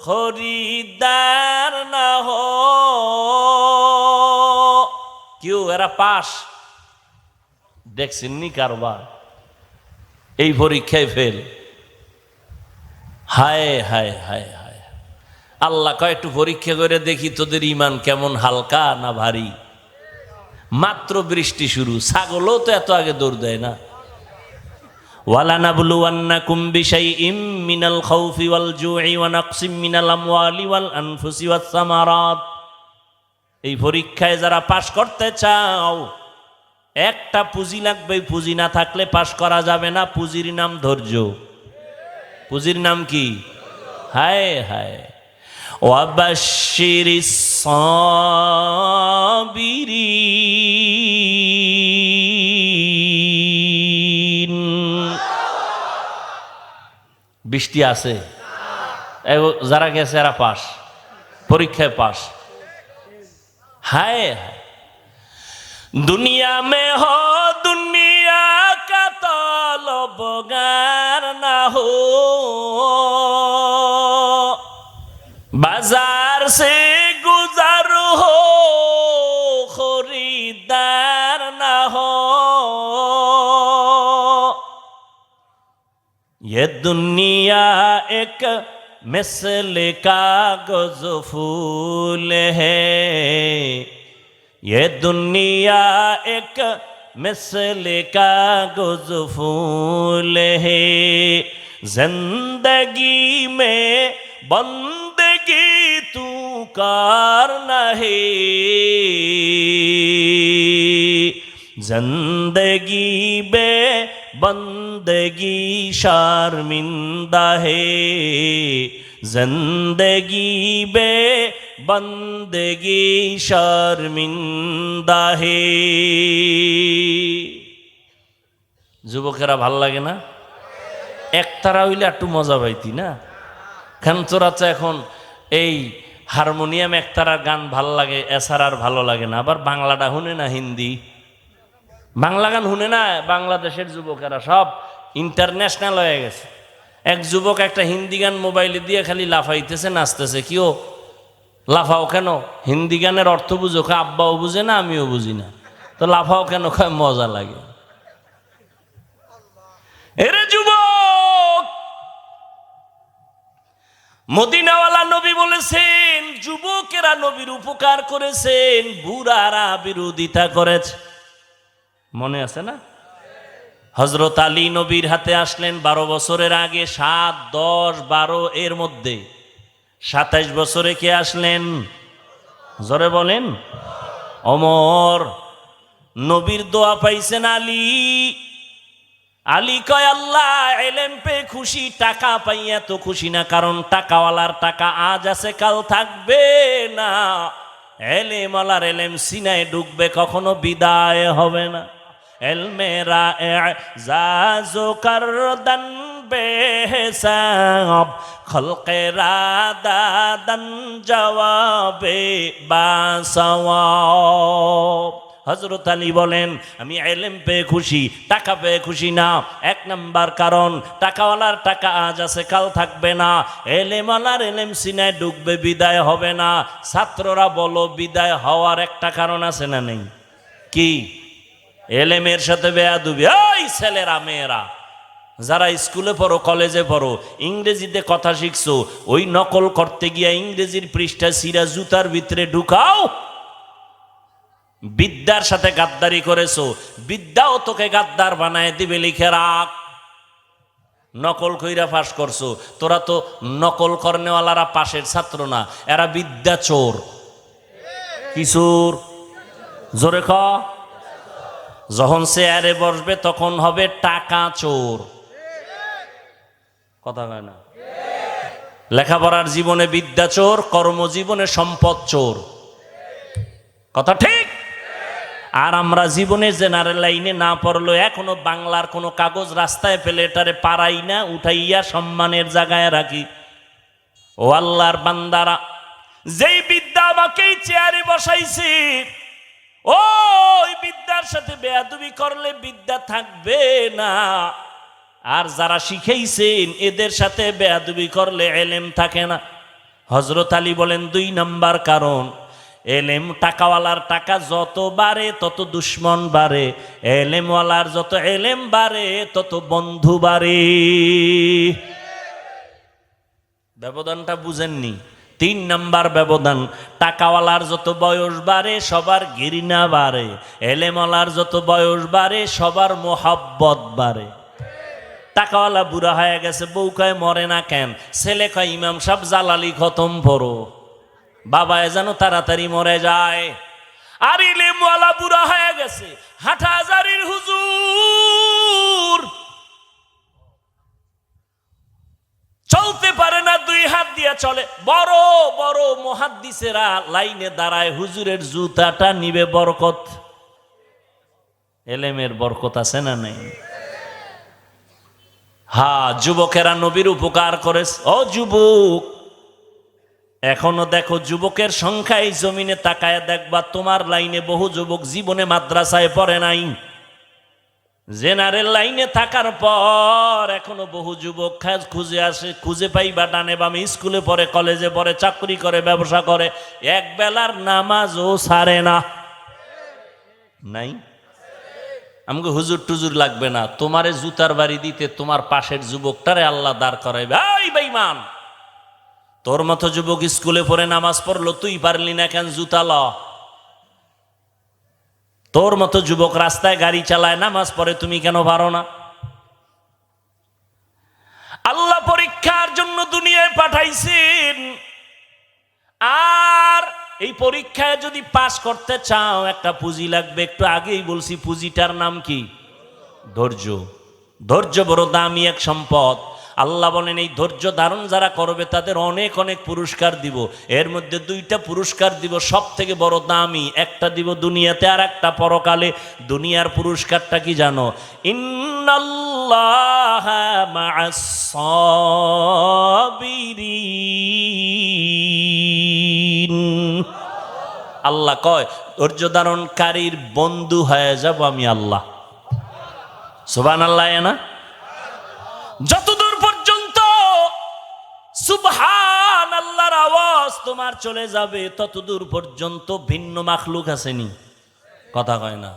खरीदार न हो। क्यों एरा पास देखছেননি কারবার এই পরীক্ষায় ফেল। হায় হায় হায় হায়, আল্লাহ কয় একটু পরীক্ষা করে দেখি তোদের ঈমান কেমন হালকা না ভারী। মাত্র বৃষ্টি শুরু, ছাগলও তো এত আগে দৌড় দেয় না। ওয়ালানাবলুওয়ান্নাকুম বিশাইইম মিনাল খাউফি ওয়াল জুই ওয়া নাকসিম মিনাল আমওয়ালি ওয়াল আনফুসি ওয়াস সামারাত। এই পরীক্ষায় যারা পাশ করতে চাও একটা পুঁজি লাগবে, পুঁজি না থাকলে পাশ করা যাবে না। পুঁজির নাম ধৈর্য। পুঁজির নাম কি? হায় হায়। ওয়াবাশশিরিস সাবিরিন। বৃষ্টি আছে, যারা গেছে এরা পাস, পরীক্ষায় পাস। हाय दुनिया में हो दुनिया का तलबगार ना हो, बाजार से गुजर हो, खरीदार ना हो। ये दुनिया एक मिसल कागज फूल है, ये दुनिया एक मिसल कागज फूल है। जिंदगी में बंदगी तू करना है, जिंदगी बे बंदगी शर्मिंदा है, जिंदगी बे बंदगी शर्मिंदा है। যুবকেরা ভাল লাগে না? একতারা হইলে একটু মজা পাইতি না? কারণ তোরা তো এখন এই হারমোনিয়াম একতারার গান ভাল লাগে, এছাড়ার ভালো লাগে না। আবার বাংলাটা শুনে না, হিন্দি বাংলা গান শুনে না। বাংলাদেশের যুবকেরা সব ইন্টারন্যাশনাল হয়ে গেছে। এক যুবক একটা হিন্দি গান মোবাইলে দিয়ে খালি লাফাইতেছে, নাচতেছে। কিও লাফাও কেন? হিন্দি গানের অর্থ বুঝো? আব্বাও বুঝে না, আমিও বুঝি না, তো লাফাও কেন? মজা লাগে। এরে যুবক, মদিনাওয়ালা নবী বলেছেন যুবকেরা নবীর উপকার করেছেন, বুড়ারা বিরোধিতা করেছে। মনে আছে না? হযরত আলী নবীর হাতে আসলেন 12 বছরের আগে। 7, 10, 12 এর মধ্যে 27 বছরে কে আসলেন? জোরে বলেন। ওমর। নবীর দোয়া পাইছেন আলী। আলী কয় আল্লাহ এলেম পেয়ে খুশি, টাকা পাইয়া তো খুশি না, কারণ টাকাওয়ালার টাকা আজ আছে কাল থাকবে না। এলেমওয়ালার এলেম সিনায় ঢুকবে, কখনো বিদায় হবে না। এলমেরা এজাজো করদন বেহিসাব, খলকেরা দাদন জবাবে বাসওয়াব। হযরত আলী বলেন আমি এলেম পেয়ে খুশি, টাকা পেয়ে খুশি না। 1 নাম্বার কারণ টাকাওয়ালার টাকা আজ আছে কাল থাকবে না। এলেমওয়ালার এলেম সিনায় ঢুকবে, বিদায় হবে না। ছাত্ররা বলো বিদায় হওয়ার একটা কারণ আছে না নেই? কি? এলেমের সাথে বেয়াদবি। ওই ছেলেরা মেয়েরা যারা স্কুলে পড়ো, কলেজে পড়ো, ইংরেজিতে কথা শিখছো, ওই নকল করতে গিয়া ইংরেজির পৃষ্ঠা সিরা জুতার ভিতরে ঢুকাও। বিদ্যার সাথে গাদ্দারি করেছো, বিদ্যাও তোকে গাদ্দার বানায় দিবে, লিখে রাখ। নকল কইরা পাস করছো, তোরা তো নকল করনেওয়ালারা পাশের ছাত্র না, এরা বিদ্যা চোর। কি চোর? জোরে খ। যখন চেয়ারে বসবে তখন হবে টাকা চোর। কথা কয় না? লেখাপড়ার জীবনে বিদ্যা চোর, কর্মজীবনে সম্পদ চোর। কথা ঠিক? আর আমরা জীবনে জেনারেল লাইনে না পড়লো, এখনো বাংলার কোনো কাগজ রাস্তায় পেলে এটারে পারাই না, উঠাইয়া সম্মানের জায়গায় রাখি। ও আল্লাহর বান্দারা, যেই বিদ্যা আমাকেই চেয়ারে বসাইছে, ওই বিদ্যার সাথে বেয়াদবি করলে বিদ্যা থাকবে না। আর যারা শিখাইছেন এদের সাথে বেয়াদবি করলে এলেম থাকে না। হযরত আলী বলেন 2 নাম্বার কারণ, এলেম টাকাওয়ালার টাকা যত বাড়ে তত দুশ্মন বাড়ে, এলেমওয়ালার যত এলেম বাড়ে তত বন্ধু বাড়ে। ব্যবধানটা বুঝেননি? 3 নাম্বার ব্যবধান, টাকাওয়ালার যত বয়স বাড়ে সবার ঘৃণা বাড়ে, এলেমওয়ালার যত বয়স বাড়ে সবার মোহাব্বত বাড়ে। টাকাওয়ালা বুড়া হয়ে গেছে, বউ কয় মরে না কেন, ছেলে কয় ইমাম সাহেব জালালি খতম পড়ো, বাবায় যেন তাড়াতাড়ি মরে যায়। আর ইলেমওয়ালা বুড়া হয়ে গেছে, হাটহাজারীর হুজুর চলতে পারে না, 2 হাত দিয়ে চলে। বড় বড় মুহাদ্দিসেরা লাইনে দাঁড়ায়, হুজুরের জুতাটা নিবে বরকত। এলেমের বরকত আছে না নেই? হ্যাঁ, যুবকেরা নবীর উপকার করে। ও যুবক, এখনো দেখো যুবকের সংখ্যা, এই জমিনে তাকায় দেখবা তোমার লাইনে বহু যুবক জীবনে মাদ্রাসায় পড়ে নাই। জেনারেল লাইনে থাকার পর এখনো বহু যুবক খুঁজে আসে, খুঁজে পাইবা ডানে বামে, স্কুলে পড়ে, কলেজে পড়ে, চাকরি করে, ব্যবসা করে, এক বেলার নামাজও ছাড়ে না। নাই? আমাকে হুজুর টুজুর লাগবে না, তোমারে জুতার বাড়ি দিতে তোমার পাশের যুবকটারে আল্লাহ দাঁড় করাইবে। এই বেঈমান, তোর মতো যুবক স্কুলে পড়ে নামাজ পড়লো, তুই পারলি না কেন জুতা ল? তোর মতো যুবক রাস্তায় গাড়ি চালায়, নামাজ পড়ে, তুমি কেন পারো না? আল্লাহ পরীক্ষার জন্য দুনিয়ায় পাঠাইছেন, আর এই পরীক্ষায় যদি পাশ করতে চাও একটা পুঁজি লাগবে। একটু আগেই বলছি, পুঁজিটার নাম কি? ধৈর্য। ধৈর্য বড় দামি এক সম্পদ। আল্লাহ বলেন এই ধৈর্য ধারণ যারা করবে তাদের অনেক অনেক পুরস্কার দিব। এর মধ্যে 2টা পুরস্কার দিব সব থেকে বড় দামি, একটা দিব দুনিয়াতে আর একটা পরকালে। দুনিয়ার পুরস্কারটা কি জানো? ইন্নাল্লাহা মা'আস সাবিরিন। আল্লাহ কয় ধৈর্য ধারণকারীর বন্ধু হয়ে যাব আমি আল্লাহ। সুবহানাল্লাহ। না, যতদূর পর্যন্ত সুবহানাল্লাহর আওয়াজ তোমার চলে যাবে ততদূর পর্যন্ত ভিন্ন মাখলুক আসেনি, কথা কয় না,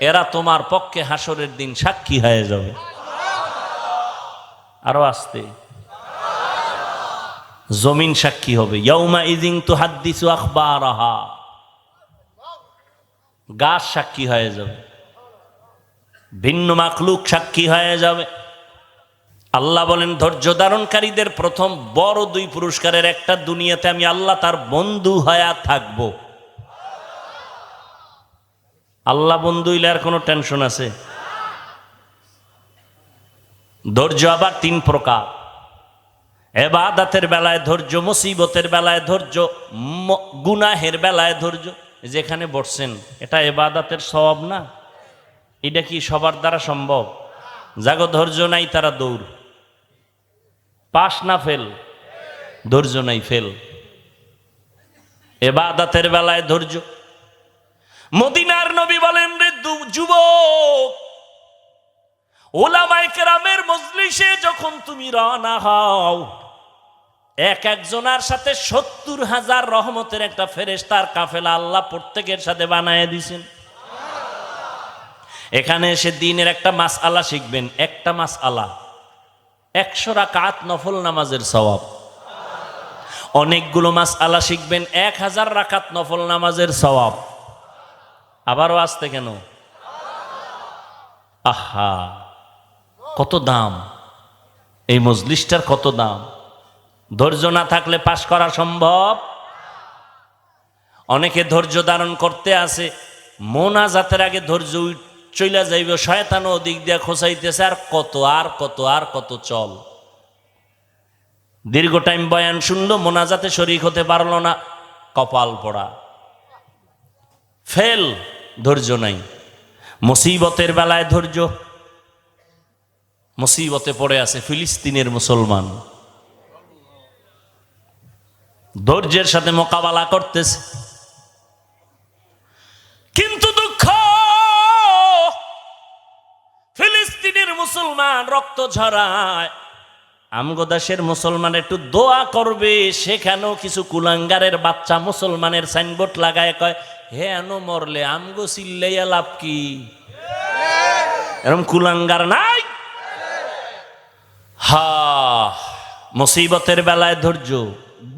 এরা তোমার পক্ষে হাসরের দিন সাক্ষী হয়ে যাবে। আরো আসতে, জমিন সাক্ষী হবে। ইয়াউমা ইযিন তুহাদ্দিসু আখবারাহা, গাছ সাক্ষী হয়ে যাবে, ভিন্ন মাখলুক সাক্ষী হয়ে যাবে। আল্লাহ বলেন ধৈর্য ধারণকারীদের প্রথম বড় 2 পুরস্কারের একটা, দুনিয়াতে আমি আল্লাহ তার বন্ধু হয়ে থাকব। আল্লাহ বন্ধু হইলে আর কোনো টেনশন আছে? ধৈর্য আবার 3 প্রকার। ইবাদতের বেলায় ধৈর্য, মুসিবতের বেলায় ধৈর্য, গুনাহের বেলায় ধৈর্য। যেখানে বসছেন এটা ইবাদতের সওয়াব না? এটা কি সবার দ্বারা সম্ভব? যাগো ধৈর্য নাই তারা দৌড়, পাস না ফেল, ধৈর্য নাই ফেল। ইবাদতের বেলায় ধৈর্য। মদিনার নবী বলেন রে যুবক, উলামায়ে কেরামের মজলিসে যখন তুমি রওনা হও, এক একজনের সাথে 70,000 রহমতের একটা ফেরেশতার কাফেলা আল্লাহ প্রত্যেকের সাথে বানায় দিয়েছেন। এখানে এসে দিনের একটা মাসআলা শিখবেন, একটা মাসআলা 100 রাকাত নফল নামাজের সওয়াব। অনেকগুলো মাসআলা শিখবেন, 1000 রাকাত নফল নামাজের সওয়াব। আবারও আসতে কেন? আহা, কত দাম এই মজলিসটার, কত দাম! ধৈর্য না থাকলে পাশ করা সম্ভব? অনেকে ধৈর্য ধারণ করতে আসে, মোনাজাতের আগে ধৈর্য চইলা যাইবে, শয়তান ওদিক দিয়ে খোঁচাইতেছে, আর কত আর কত আর কত চল। দীর্ঘ টাইম বয়ান শুনলো, মোনাজাতে শরীক হতে পারলো না, কপাল পড়া, ফেল, ধৈর্য নাই। মুসিবতের বেলায় ধৈর্য। মুসিবতে পড়ে আছে ফিলিস্তিনের মুসলমান, ধৈর্যের সাথে মোকাবেলা করতেছে। কিন্তু দুঃখ, ফিলিস্তিনের মুসলমান রক্ত ঝরায়, আমগো দেশের মুসলমান একটু দোয়া করবে, সেখানেও কিছু কুলাঙ্গারের বাচ্চা মুসলমানের সাইনবোর্ড লাগায় কয় হে আনো মরলে আমগো চিল্লাইয়া লাভ কি? এরকম কুলাঙ্গার নাই? হা, মুসিবতের বেলায় ধৈর্য,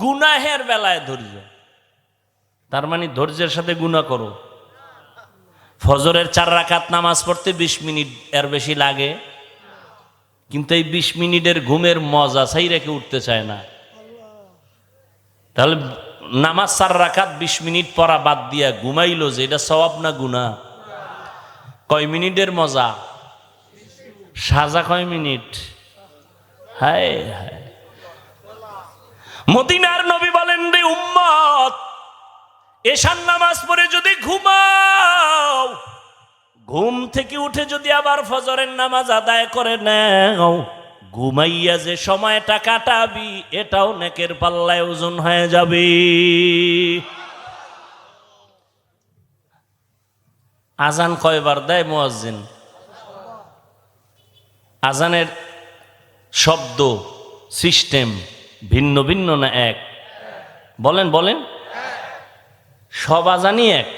গুনাহের বেলায় ধৈর্য। তার মানে ধৈর্যের সাথে গুনাহ করো। ফজরের 4 রাকাত নামাজ পড়তে 20 মিনিট এর বেশি লাগে, কিন্তু এই 20 মিনিটের ঘুমের মজা সেই রেখে উঠতে চায় না। তাহলে নামাজ 4 রাকাত 20 মিনিট পড়া বাদ দিয়া ঘুমাইলো যে, এটা সওয়াব না গুনাহ? কয় মিনিটের মজা? সাজা কয় মিনিট? হায় হায়। মদিনার নবী বলেন রে উম্মত, এশার নামাজ পড়ে যদি ঘুমাও, ঘুম থেকে উঠে যদি আবার ফজরের নামাজ আদায় করে নাও, ঘুমাইয়া যে সময়টা কাটাবি এটাও নেকের পাল্লায় ওজন হয়ে যাবে। আজান কয়বার দেয় মুয়াজ্জিন? আজানের শব্দ সিস্টেম ভিন্ন ভিন্ন না এক? বলেন বলেন। সব আজানই এক,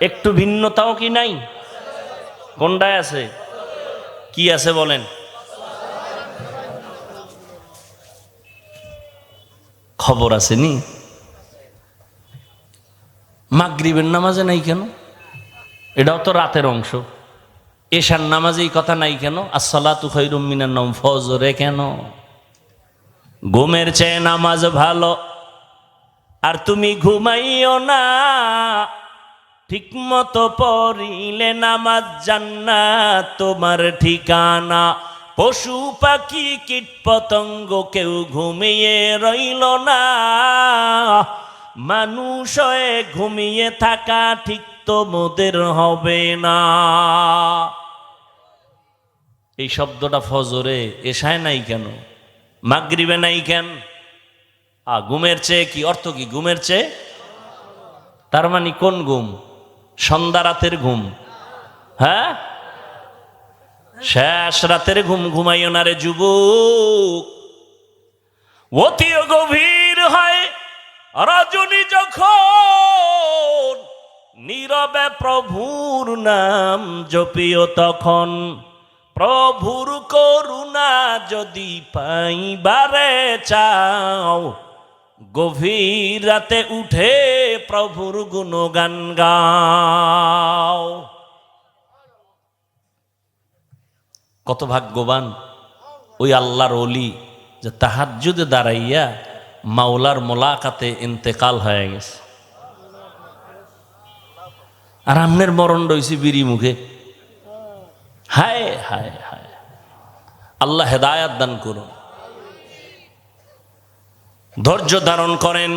একটু ভিন্নতাও কি নাই? কোনটায় আছে? কি আছে বলেন? খবর আছে নি? মাগরিবের নামাজে নাই কেন? এটাও তো রাতের অংশ। এশার নামাজে এই কথা নাই কেন? আসসালাতু খায়রুম মিনান নাওম, ফজরে কেন? ঘুমের চেয়ে নামাজ ভালো, আর তুমি ঘুমাইও না, ঠিক মতো পড়িলে নামাজ জান্নাত তোমার ঠিকানা। পশু পাখি কীট পতঙ্গ কেউ ঘুমিয়ে রইল না, মানুষ হয়ে ঘুমিয়ে থাকা ঠিক তো মোদের হবে না। এই শব্দটা ফজরে, এশায় নাই কেন? মাগরিবে নাই কেন? ঘুমের চেয়ে কি অর্থ? কি ঘুমের চেয়ে? তার মানে কোন ঘুম? সন্ধ্যা রাতের ঘুম? হ্যাঁ, শেষ রাতের ঘুম ঘুমাইও না রে যুবক। অতি গভীর হয় রজনী যখন, নীরবে প্রভুর নাম জপিও তখন। প্রভুর করুণা যদি পাইবারে চাও, গভীর রাতে উঠে প্রভুর গুণগান গাও। কত ভাগ্যবান ওই আল্লাহর ওলি যে তাহাজ্জুদে দাঁড়াইয়া মাওলার মোলাকাতে ইন্তেকাল হয়ে গেছে। আর আমনের মরণ রয়েছে বিড়ি মুখে। হায় হায় হায়, আল্লাহ হেদায়াত দান করুন। ধৈর্য ধারণ করেন।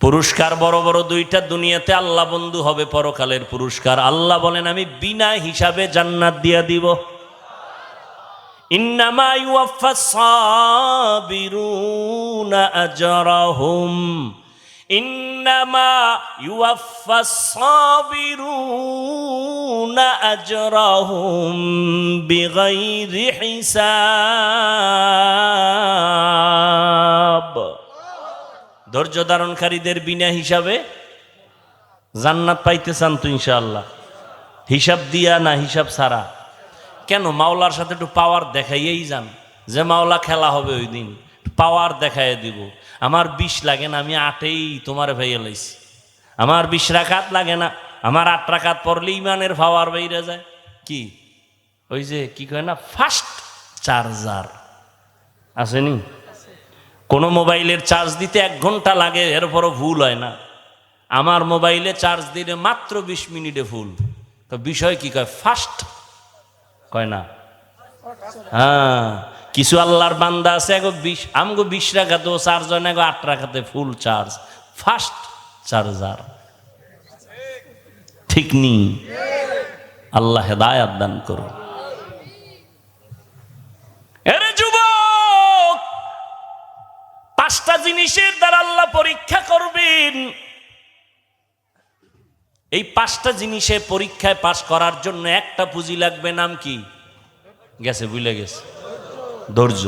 পুরস্কার বড় বড় দুইটা দুনিয়াতে আল্লাহ বন্ধু হবে, পরকালের পুরস্কার। আল্লাহ বলেন আমি বিনা হিসাবে জান্নাত দিয়া দিব। ইন্নামা ইউওয়াফাস সাবিরুনা আজরাহুম, ইন্নামা ইউওয়াফাস সাবিরুনা আজরাহুম বিগাইরি হিসাব। ধৈর্য ধারণকারীদের বিনা হিসাবে জান্নাত পাইতে চান তো ইনশাআল্লাহ? হিসাব দিয়া না হিসাব ছাড়া? কেন? মাওলার সাথে একটু পাওয়ার দেখাইয়েই যান, যে মাওলা খেলা হবে ওই দিন, পাওয়ার দেখাইয়ে দিব। আমার 20 লাগে না, আমি 8এই তোমার ভাইয়া লাইছি। আমার 20 রাকাত লাগে না, আমার 8 রাকাত পড়লে ইমানের পাওয়ার বাইরে যায়। কি ওই যে কি কয় না, ফাস্ট চার্জার আসেনি? কোন মোবাইলের চার্জ দিতে 1 ঘন্টা লাগে, এরপরও ভুল হয় না। আমার মোবাইলে চার্জ দিলে মাত্র 20 মিনিটে ফুল। তো বিষয় কি কয়? ফাস্ট কয় না? হ্যাঁ, কিছু আল্লাহর বান্দা আছে এগো 20, আমগো 20 রাকাতেও চার্জ হয় না, 8 রাকাতে ফুল চার্জ। ফাস্ট চার্জার ঠিক নি? আল্লাহ হেদায়াত দান করুন। এরে যুবক, 5টা জিনিসের দ্বারা আল্লাহ পরীক্ষা করবেন। এই 5টা জিনিসে পরীক্ষায় পাশ করার জন্য একটা পুঁজি লাগবে, নাম কি? গেছে, ভুলে গেছে, ধৈর্য।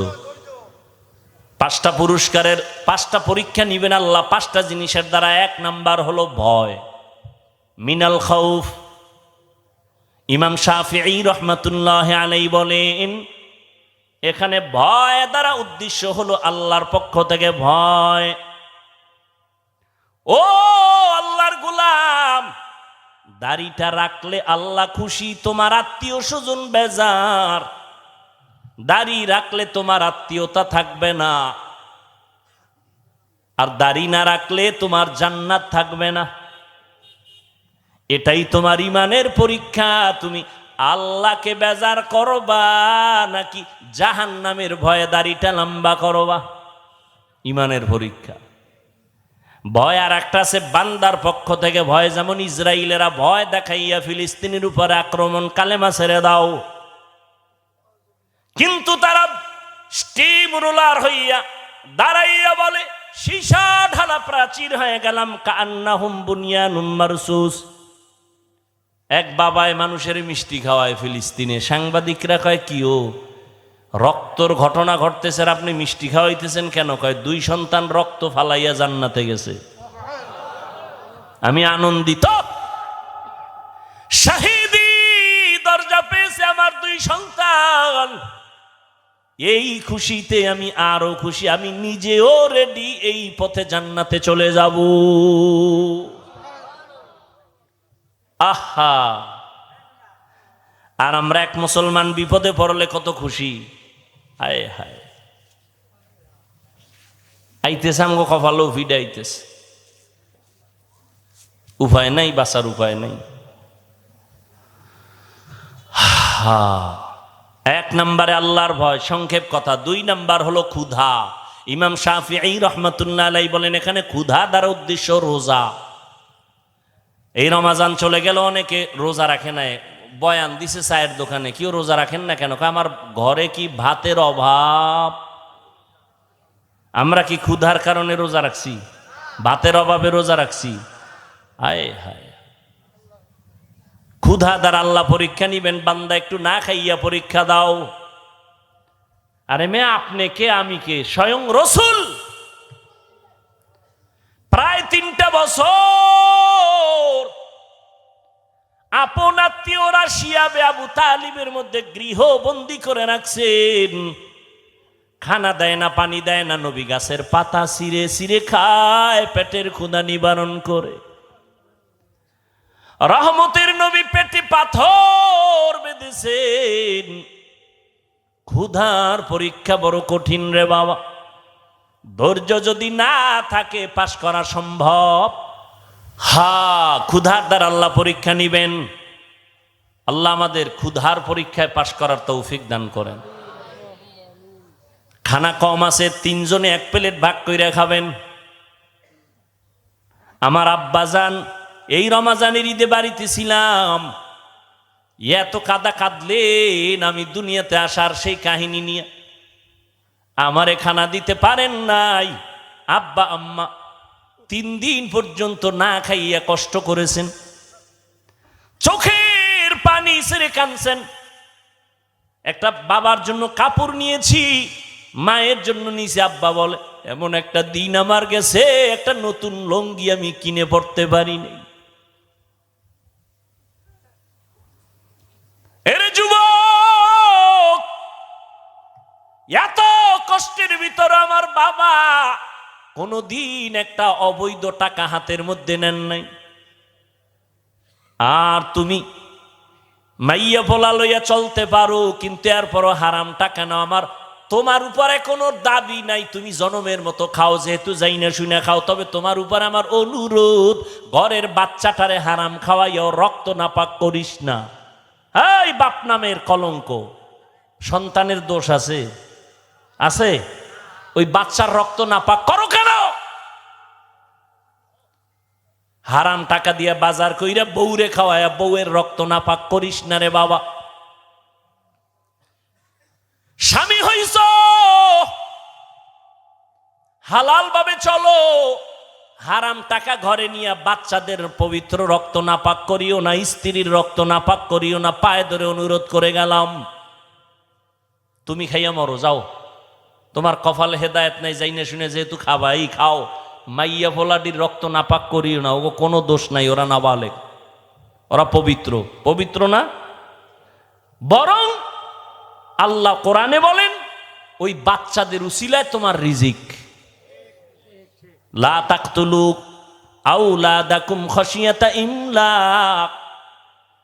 5টা পুরস্কারের 5টা পরীক্ষা নিবেন আল্লাহ 5টা জিনিসের দ্বারা। 1 নাম্বার হলো ভয়, মিনাল খাউফ। ইমাম শাফিঈ রহমাতুল্লাহি আলাইহি বলেন, এখানে ভয় দ্বারা উদ্দেশ্য হলো আল্লাহর পক্ষ থেকে ভয়। ও আল্লাহর গোলাম, দাড়িটা রাখলে আল্লাহ খুশি, তোমার আত্মীয় স্বজন বেজার। দাড়ি রাখলে তোমার আত্মীয়তা থাকবে না, আর দাড়ি না রাখলে তোমার জান্নাত থাকবে না। এটাই তোমার ইমানের পরীক্ষা। তুমি আল্লাহকে বেজার করবা নাকি জাহান্নামের ভয়ে দাড়িটা লম্বা করবা? ইমানের পরীক্ষা। ভয় আর একটা আছে বান্দার পক্ষ থেকে ভয়, যেমন ইসরায়েলেরা ভয় দেখাইয়া ফিলিস্তিনের উপরে আক্রমণ, কালেমা ছেড়ে দাও। কিন্তু তারা স্টিম রোলার হইয়া দাঁড়াইয়া বলে, সীসা ঢালা প্রাচীর হয়ে গেলাম, কান্নাহুম বুনিয়ানুম মারসুস। এক বাবায় মানুষের মিষ্টি খাওয়ায় ফিলিস্তিনে। সাংবাদিকরা কয়, কি ও রক্তর ঘটনা ঘটতেছে, আর আপনি মিষ্টি খাওয়াইতেছেন কেন? কয়, 2 সন্তান রক্ত ফালাইয়া জান্নাতে গেছে। আমি আনন্দিত, শাহিদি দরজা পেয়েছে আমার 2 সন্তান। এই খুশিতে আমি আরো খুশি, আমি নিজেও রেডি, এই পথে জান্নাতে চলে যাব। আহা, আর আমরা এক মুসলমান বিপদে পড়লে কত খুশি। হায় হায়, আইতেছে আমগো কপালও ভিড় আইতেছে, উপায় নাই, বাঁচার উপায় নাই। 1 নম্বরে আল্লাহর ভয়, সংক্ষেপ কথা। 2 নাম্বার হলো ক্ষুধা। ইমাম শাফিঈ রহমাতুল্লাহ আলাইহি বলেন, এখানে ক্ষুধা দ্বারা উদ্দেশ্য রোজা। এই রমাজান চলে গেল, অনেকে রোজা রাখে নাই। বয়ান দিছে চায়ের দোকানে, কেউ রোজা রাখেন না কেন? আমার ঘরে কি ভাতের অভাব? আমরা কি ক্ষুধার কারণে রোজা রাখছি? ভাতের অভাবে রোজা রাখছি? হায় হায়, ক্ষুধা দ্বারা আল্লাহ পরীক্ষা নিবেন। বান্দা একটু না খাইয়া পরীক্ষা দাও। আরে মেয়ে, আপনি কে, আমি কে? স্বয়ং রসুল প্রায় 3টা বছর আপন আত্মীয়রা শিয়াবে আবু তালিবের মধ্যে গৃহবন্দী করে রাখছেন। খানা দেয় না, পানি দেয় না, নবী গাছের পাতা ছিঁড়ে ছিঁড়ে খায় পেটের ক্ষুধা নিবারণ করে। রহমতের নবী পেটে পাথর বেঁধেছেন। ক্ষুধার পরীক্ষা বড় কঠিন রে বাবা। ধৈর্য যদি না থাকে পাশ করা সম্ভব। ক্ষুধার দ্বারা আল্লাহ পরীক্ষা নিবেন। আল্লাহ আমাদের ক্ষুধার পরীক্ষায় পাশ করার তৌফিক দান করেন। খানা কম আছে, 3 জনে 1 প্লেট ভাগ কইরা খাবেন। আমার আব্বাজান এই রমাজানের ঈদে বাড়িতে ছিলাম, এত কাদা কাঁদলেন আমি দুনিয়াতে আসার সেই কাহিনী নিয়ে। আমারে খানা দিতে পারেন নাই। আব্বা আম্মা 3 দিন পর্যন্ত না খাইয়া কষ্ট করেছেন, চোখের পানি ছেড়ে কাঁদছেন। একটা বাবার জন্য কাপড় নিয়েছি, মায়ের জন্য নিয়েছি। আব্বা বলে, এমন একটা দিন আমার গেছে, একটা নতুন লুঙ্গি আমি কিনে পড়তে পারিনি। এর যুবক, এত কষ্টের ভিতর আমার বাবা কোনদিন একটা অবৈধ টাকা হাতের মধ্যে নেন নাই। আর তুমি মাইয়া পোলা লইয়া চলতে পারো, কিন্তু এরপরও হারাম টাকা নাও। আমার তোমার উপরে কোনো দাবি নাই, তুমি জনমের মতো খাও, যেহেতু যাই না শুনে খাও। তবে তোমার উপর আমার অনুরোধ, ঘরের বাচ্চাটারে হারাম খাওয়াইও, রক্ত নাপাক করিস না। এই বাপ নামের কলঙ্ক। সন্তানের দোষ আছে? আছে? ওই বাচ্চার রক্ত নাপাক করো কেন? হারাম টাকা দিয়ে বাজার কইরা বউরে খাওয়ায়া বউয়ের রক্ত নাপাক করিস না রে বাবা। স্বামী হইছ, হালাল ভাবে চলো, হারাম টাকা ঘরে নিয়ে বাচ্চাদের পবিত্র রক্ত নাপাক করিও না, স্ত্রীর রক্ত নাপাক করিও না। পায়ে ধরে অনুরোধ করে গেলাম, তুমি খাইয়া মরো, যাও, তোমার কপালে হেদায়েত নাই, যাই না শুনে যেহেতু খাবাই খাও। মাইয়া ফোলাডির রক্ত নাপাক করিও না, ও কোনো দোষ নাই, ওরা নাবালেগ, ওরা পবিত্র। পবিত্র না, বরং আল্লাহ কোরআনে বলেন ওই বাচ্চাদের উসিলায় তোমার রিজিক। লা তাকতুলু আওলাদাকুম খাশিয়াতা ইমলাক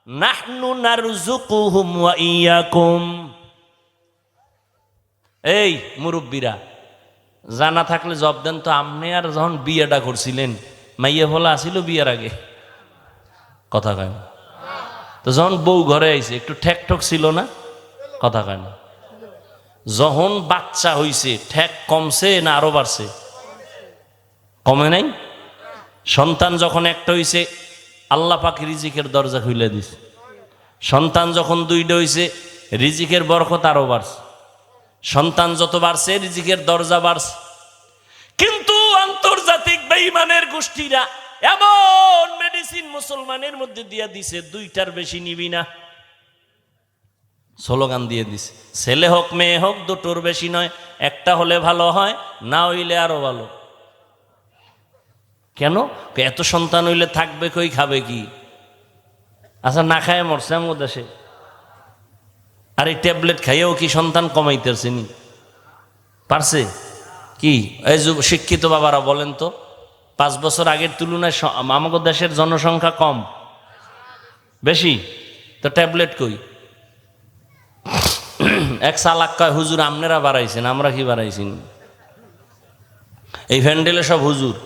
নাহনু নারযুকুহুম ওয়া ইয়াকুম। এই মুরব্বীরা, জানা থাকলে জব দেন তো, আপনি আর যখন বিয়েটা করছিলেন মাইয়া ফলা আসিল বিয়ের আগে? কথা কয় না তো। যখন বউ ঘরে আইছে একটু ঠেক ঠক ছিল না? কথা কয় না। যখন বাচ্চা হইছে ঠেক কমছে না আরো বাড়ছে? কমে নাই। সন্তান যখন একটা হইছে আল্লাহ পাক রিজিকের দরজা খুলে দিছে। সন্তান যখন দুইটা হইছে রিজিকের বরকত আরো বাড়ছে। সন্তান যত বাড়ছে রিজিকের দরজা বাড়ছে। কিন্তু আন্তর্জাতিক বেঈমানের গোষ্ঠীরা এমন মেডিসিন মুসলমানের মধ্যে দিয়ে দিছে, দুইটার বেশি নিবি না, স্লোগান দিয়ে দিছে। ছেলে হোক মেয়ে হোক দুটোর বেশি নয়, একটা হলে ভালো হয়, না হইলে আরো ভালো। কেন? এত সন্তান হইলে থাকবে কই, খাবে কি? আচ্ছা, না খায় মরছে আমার দেশে, আর এই ট্যাবলেট খাইয়েও কি সন্তান কমাইতেছে নি? পারছে কি? এই যে শিক্ষিত বাবারা বলেন তো, 5 বছর আগের তুলনায় আমাদের দেশের জনসংখ্যা কম বেশি, তো ট্যাবলেট কই? এক সালাক কয়, হুজুর আপনারা বাড়াইছেন, আমরা কি বাড়াইছি? এই ভ্যান্ডেলে সব হুজুর,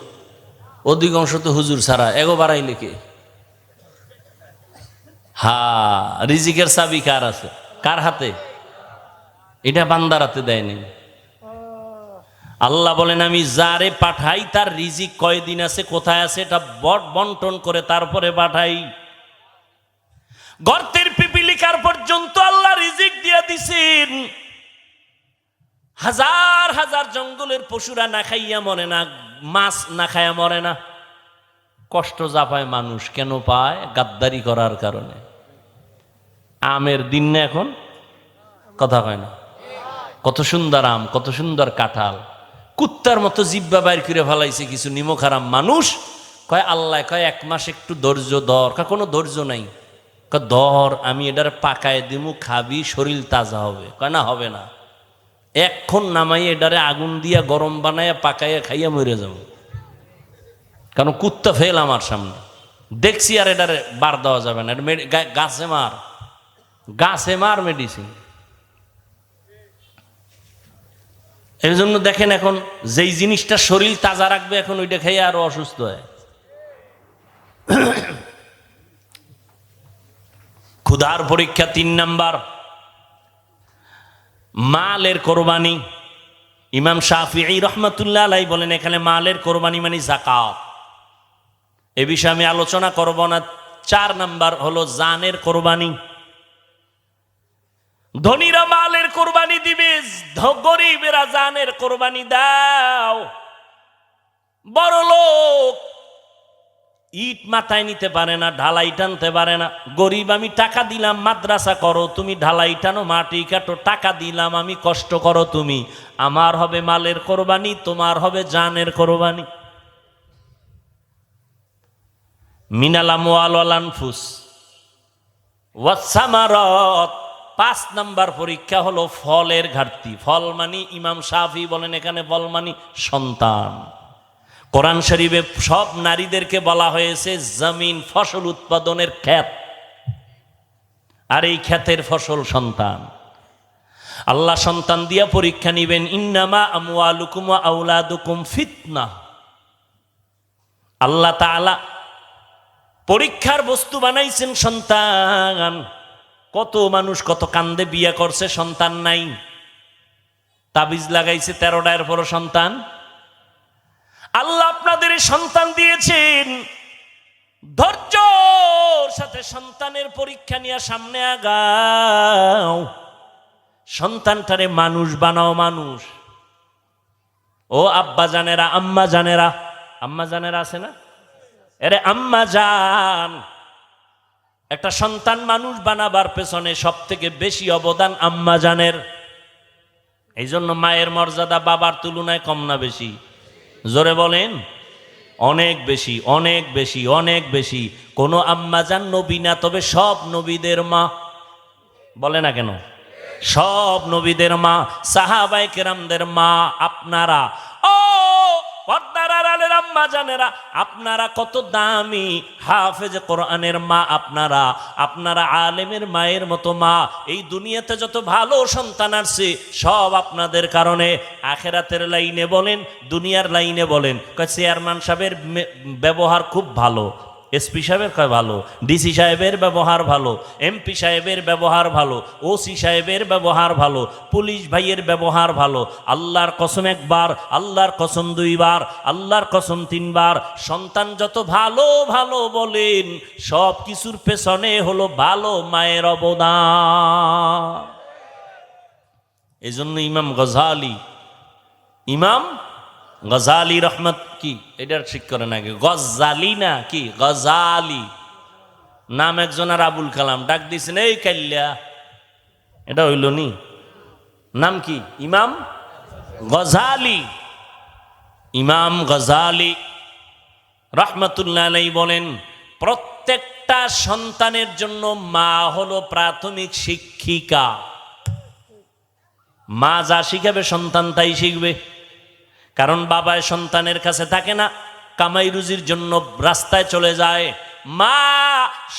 অধিকাংশ তো হুজুর ছাড়া, এগো বাড়াইলে কে? হা, রিজিকের চাবি কার আছে? কার হাতে? এটা বান্দার হাতে দেয়নি। আল্লাহ বলেন আমি যারে পাঠাই তার রিজিক কয়দিন আছে, কোথায় আছে, এটা বন্টন করে তারপরে পাঠাই। গর্তের পিপিলিকার পর্যন্ত আল্লাহ রিজিক দিয়ে দিছেন। হাজার হাজার জঙ্গলের পশুরা না খাইয়া মরে না, মাছ না খাইয়া মরে না। কষ্ট যা পায় মানুষ কেন পায়? গাদ্দারি করার কারণে। আমের দিন না এখন? কথা কয় না। কত সুন্দর আম, কত সুন্দর কাঁঠাল, কুত্তার মতো জিব্বা বাইর করে ফেলাইছে কিছু নিমখারাম মানুষ। কয় আল্লাহ কয় 1 মাস একটু ধৈর্য ধর। কোনো ধৈর্য নাই। কয় ধর, আমি এটার পাকায় দিমু, খাবি, শরীর তাজা হবে। কয় না, হবে না, এখন নামাই এটারে আগুন দিয়া গরম বানাইয়া পাকাইয়া খাইয়া মরে যাব। কারণ কুত্তা ফেল আমার সামনে দেখছি, আর এটারে বার দেওয়া যাবে না। গাছে মার, গাছে মার মেডিসিন। এর জন্য দেখেন এখন যেই জিনিসটা শরীর তাজা রাখবে, এখন ওইটা খেয়ে আরো অসুস্থ হয়। ক্ষুধার পরীক্ষা 3 নাম্বার, মালের কোরবানি। ইমাম শাফিঈ রহমাতুল্লাহ আলাইহি বলেন এখানে মালের কোরবানি মানে যাকাত। এ বিষয়ে আমি আলোচনা করব না। 4 নাম্বার হলো জানের কোরবানি। ধনীরা মালের কোরবানি দিবে, গরিবেরা জানের কোরবানি দাও। বড় লোক ইট মাথায় নিতে পারে না, ঢালাই টানতে পারে না। গরিব আমি টাকা দিলাম মাদ্রাসা করো, তুমি ঢালাই টানো, মাটি কাটো, টাকা দিলাম আমি, কষ্ট করো তুমি। আমার হবে মালের কোরবানি, তোমার হবে জানের কোরবানি। মিনাল আমওয়াল ওয়াল আনফুস ওয়াস সামারাত। 5 নাম্বার পরীক্ষা হলো ফলের ঘাটতি। ফল মানে ইমাম শাফি বলেন এখানে ফল মানে সন্তান। কোরআন শরীফে সব নারীদেরকে বলা হয়েছে জমিন, ফসল উৎপাদনের ক্ষেত, আর এই ক্ষেতের ফসল সন্তান। আল্লাহ সন্তান দিয়া পরীক্ষা নিবেন। ইন্নামা আমওয়ালুকুম ওয়া আওলাদুকুম ফিতনা। আল্লাহ তাআলা পরীক্ষার বস্তু বানাইছেন সন্তান। কত মানুষ কত কান্দে বিয়ে করছে, সন্তান নাই, তাবিজ লাগাইছে 13টা, এরপরও সন্তান। আল্লাহ আপনাদের সন্তান দিয়েছেন, ধৈর্যর সাথে সন্তানের পরীক্ষা নিয়ে সামনে আগাও। সন্তানটারে মানুষ বানাও। মানুষ ও আব্বা জানেরা, আম্মা জানেরা, আম্মা জানেরা আছে না? এরে আম্মা জান, একটা সন্তান মানুষ বানাবার পেছনে সব থেকে বেশি অবদান আম্মা জানের। এই জন্য মায়ের মর্যাদা বাবার তুলনায় কম না বেশি? জোরে বলেন। অনেক বেশি, অনেক বেশি, অনেক বেশি। কোনো আম্মা জান নবী না, তবে সব নবীদের মা। বলে না কেন? সব নবীদের মা, সাহাবায়ে কেরামদের মা আপনারা। ও পর্দার আড়ালের আম্মা জানেরা, আপনারা কত দামি হাফেজ কোরআনের মা আপনারা, আপনারা আলেমের মায়ের মতো মা। এই দুনিয়াতে যত ভালো সন্তান আসছে সব আপনাদের কারণে। আখেরাতের লাইনে বলেন, দুনিয়ার লাইনে বলেন, চেয়ারম্যান সাহেবের ব্যবহার খুব ভালো, এসপি সাহেবের কয় ভালো, ডিসি সাহেবের ব্যবহার ভালো, এমপি সাহেবের ব্যবহার ভালো, ওসি সাহেবের ব্যবহার ভালো, পুলিশ ভাইয়ের ব্যবহার ভালো। আল্লাহর কসম একবার, আল্লাহর কসম দুইবার, আল্লাহর কসম তিনবার। সন্তান যত ভালো ভালো বলেন, সব কিছুর পেছনে হলো ভালো মায়ের অবদান। এই জন্য ইমাম গজালি রহমত কি এটার ঠিক করে না, গজালি না কি গজালি নাম একজনের, আবুল কালাম ডাক দিয়েছেন এই কাল্লা, এটা হইল নি, নাম কি? ইমাম গজালি। ইমাম গজালি রহমতুল্লাহ আলাইহি বলেন, প্রত্যেকটা সন্তানের জন্য মা হলো প্রাথমিক শিক্ষিকা। মা যা শিখাবে সন্তান তাই শিখবে। কারণ বাবায় সন্তানের কাছে থাকে না, কামাই রুজির জন্য রাস্তায় চলে যায়। মা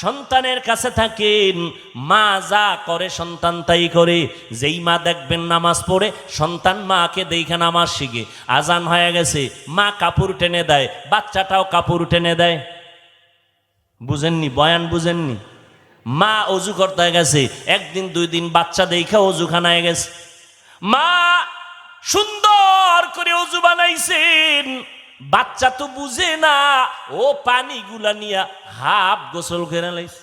সন্তানের কাছে থাকেন, মা যা করে সন্তান তাই করে। যেই মা দেখবেন নামাজ পড়ে, সন্তান মাকে দেখে নামাজ শিখে। আজান হয়ে গেছে, মা কাপড় টেনে দেয়, বাচ্চাটাও কাপড় টেনে দেয়। বুঝেননি? বয়ান বুঝেননি? মা অজু করতে গেছে, একদিন দুই দিন বাচ্চা দেখে অজুখানায় গেছে, মা সুন্দর করে অজু বানাইছেন, বাচ্চা তো বুঝে না, ও পানিগুলা নিয়া হাফ গোসল করে লাইছে।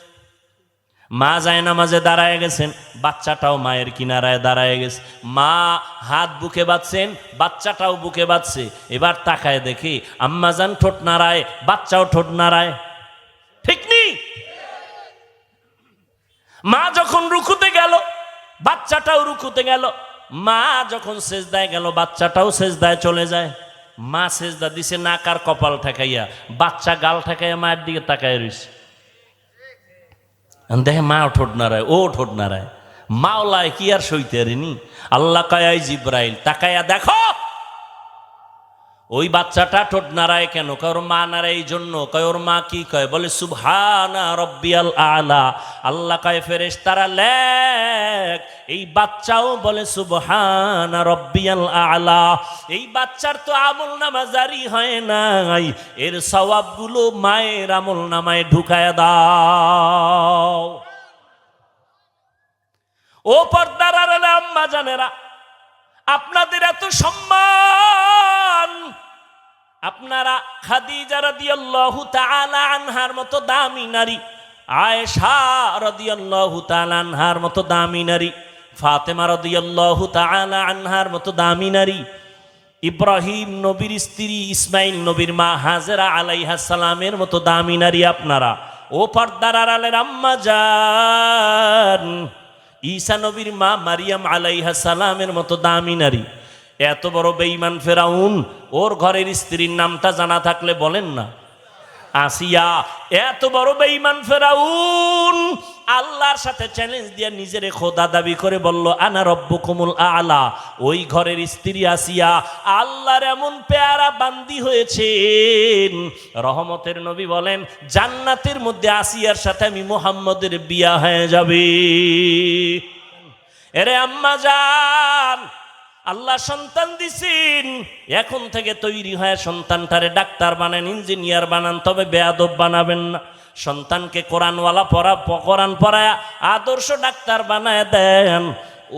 মা যায় নামাজে দাঁড়ায় গেছেন, বাচ্চাটাও মায়ের কিনারায় দাঁড়ায় গেছে। মা হাত বুকে বাঁধছেন, বাচ্চাটাও বুকে বাঁধছে। এবার তাকায় দেখি আম্মা জান ঠোঁট নাড়ায়, বাচ্চাও ঠোঁট নাড়ায়। ঠিক নি? মা যখন রুকুতে গেল, বাচ্চাটাও রুকুতে গেল। মা যখন সেজদায় গেল, বাচ্চাটাও সেজদায় চলে যায়। মা সেজদা দিছে নাক আর কপাল ঠেকাইয়া, বাচ্চা গাল ঠেকাইয়া মায়ের দিকে তাকায় রইছে। দেখে মা ঠোঁট নাড়ায়, ও ঠোঁট নাড়ায়। মাওলায় কি আর সইতে আরেনি? আল্লাহ কয় জিব্রাইল তাকাইয়া দেখো ওই বাচ্চাটা ঠোঁট নাড়ায় কেন? কয় ওর মা নাড়ায় এই জন্য। কয় ওর মা কি কয়? বলে সুবহানা রব্বিয়াল আলা। আল্লাহ কয় ফেরেশতারা লেখ, এই বাচ্চাও বলে সুবহানা রব্বিয়াল আলা। এই বাচ্চার তো আমল নামা জারি হয় নাই, এর সওয়াবগুলো মায়ের আমল নামায় ঢুকায় দাও। ও পর্দার আড়ালে আম্মা জানেরা, আপনাদের এত সম্মান, আপনারা খাদিজা রাদিয়াল্লাহু তাআলা আনহার মতো দামি নারী, আয়েশা রাদিয়াল্লাহু তাআলা আনহার মতো দামি নারী, ফাতেমা রাদিয়াল্লাহু তাআলা আনহার মতো দামি নারী, ইব্রাহিম নবীর স্ত্রী, ইসমাইল নবীর মা হাজেরা আলাইহাস সালামের মতো দামি নারী আপনারা। ও পর্দার আড়ালের আম্মা জান, ঈসা নবীর মা মারিয়াম আলাইহাস সালামের মতো দামি নারী। এত বড় বেঈমান ফেরাউন, ওর ঘরের স্ত্রীর নামটা জানা থাকলে বলেন না। আসিয়া। এত বড় বেঈমান ফেরাউন আল্লাহর সাথে চ্যালেঞ্জ দিয়ে নিজের খোদা দাবি করে বলল আনা রব্বুকুমুল আলা। ওই ঘরের স্ত্রী আসিয়া আল্লাহর এমন পেয়ারা বান্দি হয়েছেন, রহমতের নবী বলেন জান্নাতের মধ্যে আসিয়ার সাথে আমি মুহাম্মদের বিয়া হয়ে যাবে। এরে আম্মা জান, আল্লাহ সন্তান দিছেন, এখন থেকে তৈরি হয় সন্তানটারে ডাক্তার বানান, ইঞ্জিনিয়ার বানান, তবে বেয়াদব বানাবেন না। সন্তানকে কোরআনওয়ালা কোরআন পড়ায় আদর্শ ডাক্তার বানায় দেন।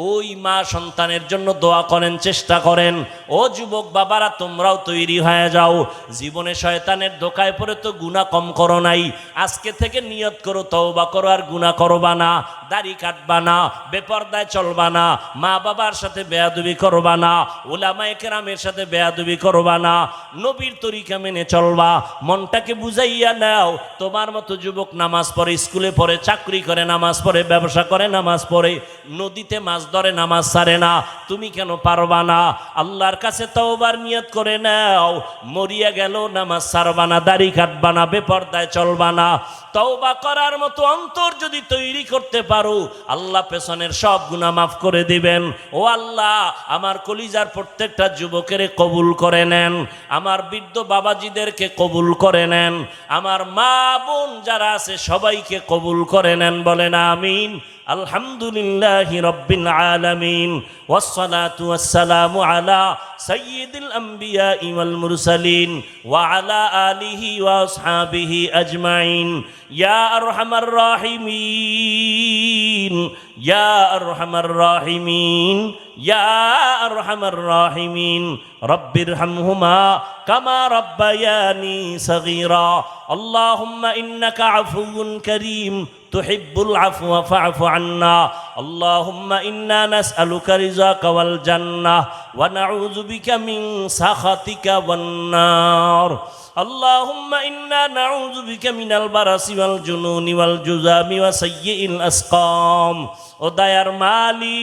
ওই মা সন্তানের জন্য দোয়া করেন, চেষ্টা করেন। ও যুবক বাবারা, তোমরাও তৈরি হয়ে যাও। জীবনে শয়তানের ধোকায় পড়ে তো গুনাহ কম করো নাই, আজকে থেকে নিয়ত করো তওবা করো, আর গুনাহ করবা না, দাড়ি কাটবা না, বেপরদায় চলবা না, মা বাবার সাথে বেয়াদবি করবা না, উলামায়ে কেরামের সাথে বেয়াদবি করবা না, নবীর তরিকা মেনে চলবা। মনটাকে বুঝাইয়া নাও। তোমার মতো যুবক নামাজ পড়ে, স্কুলে পড়ে, চাকরি করে নামাজ পড়ে, ব্যবসা করে নামাজ পড়ে, নদীতে মাছ ধরে নামাজ ছাড়ে না, তুমি কেন পারবা না? আল্লাহর কাছে তওবার নিয়ত করে নাও। মরিয়া গেল নামাজ ছাড়বা না, দাড়ি কাটবা না, বেপরদায় চলবা না। তওবা করার মতো অন্তর যদি তৈরি করতে পারো, আল্লাহ পেছনের সব গুনাহ মাফ করে দিবেন। ও আল্লাহ, আমার কলিজার প্রত্যেকটা যুবকের কবুল করে নেন, আমার বৃদ্ধ বাবাজিদেরকে কবুল করে নেন, আমার মা বোন যারা আছে সবাইকে কবুল করে নেন। বলেন আমিন। আলহামদুলিল্লাহি রাব্বিল আলামিন, ওয়াসসালাতু ওয়াসসালামু আলা সাইয়্যিদিল আমবিয়া ওয়াল মুরসালিন ওয়া আলা আলিহি ওয়া আসহাবিহি আজমাইন। ইয়া আরহামার রাহিমিন, ইয়া আরহামার রাহিমিন, ইয়া আরহামার রাহিমিন। রব্বিরহামহুমা কামা রাব্বায়ানি সগীরা। আল্লাহুম্মা ইন্নাকা আফুউন কারীম তুহিব্বুল আফওয়া ফা'ফু আন্না। আল্লাহুম্মা ইন্না নাসআলুকা রিযাকা ওয়াল জান্নাহ ওয়া নাউযু বিকা মিন সাখাতিকা ওয়ান নার। আল্লাহুম্মা ইন্না নাউযু বিকা মিনাল বারাসি ওয়াল জুনুনি ওয়াল জুযামি ওয়া সাইয়্যিল আসকাম। ও দয়ার মালিক,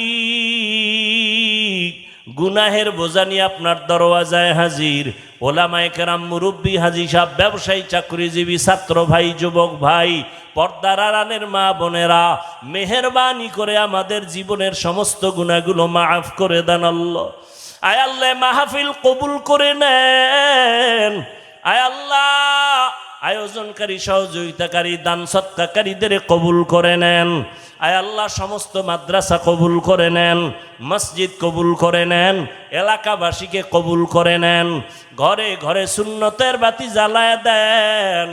গুনাহের বোঝা নিয়ে আপনার দরওয়াজায় হাজির। ওলামায়ে কেরাম, মুরব্বী, হাজী সাহেব, ব্যবসায়ী, চাকরিজীবী, ছাত্র ভাই, যুবক ভাই, পর্দার আড়ালের মা বোনেরা, মেহেরবানি করে আমাদের জীবনের সমস্ত গুনাহগুলো মাফ করে দেন আল্লাহ। আয় আল্লাহ, মাহফিল কবুল করে নেন। আয় আল্লাহ, আয়োজনকারী, সহযোগিতাকারী, দান সৎকারীদের কবুল করে নেন। আয় আল্লাহ, সমস্ত মাদ্রাসা কবুল করে নেন, মসজিদ কবুল করে নেন, এলাকাবাসীকে কবুল করে নেন। ঘরে ঘরে সুন্নতের বাতি জ্বালায় দেন,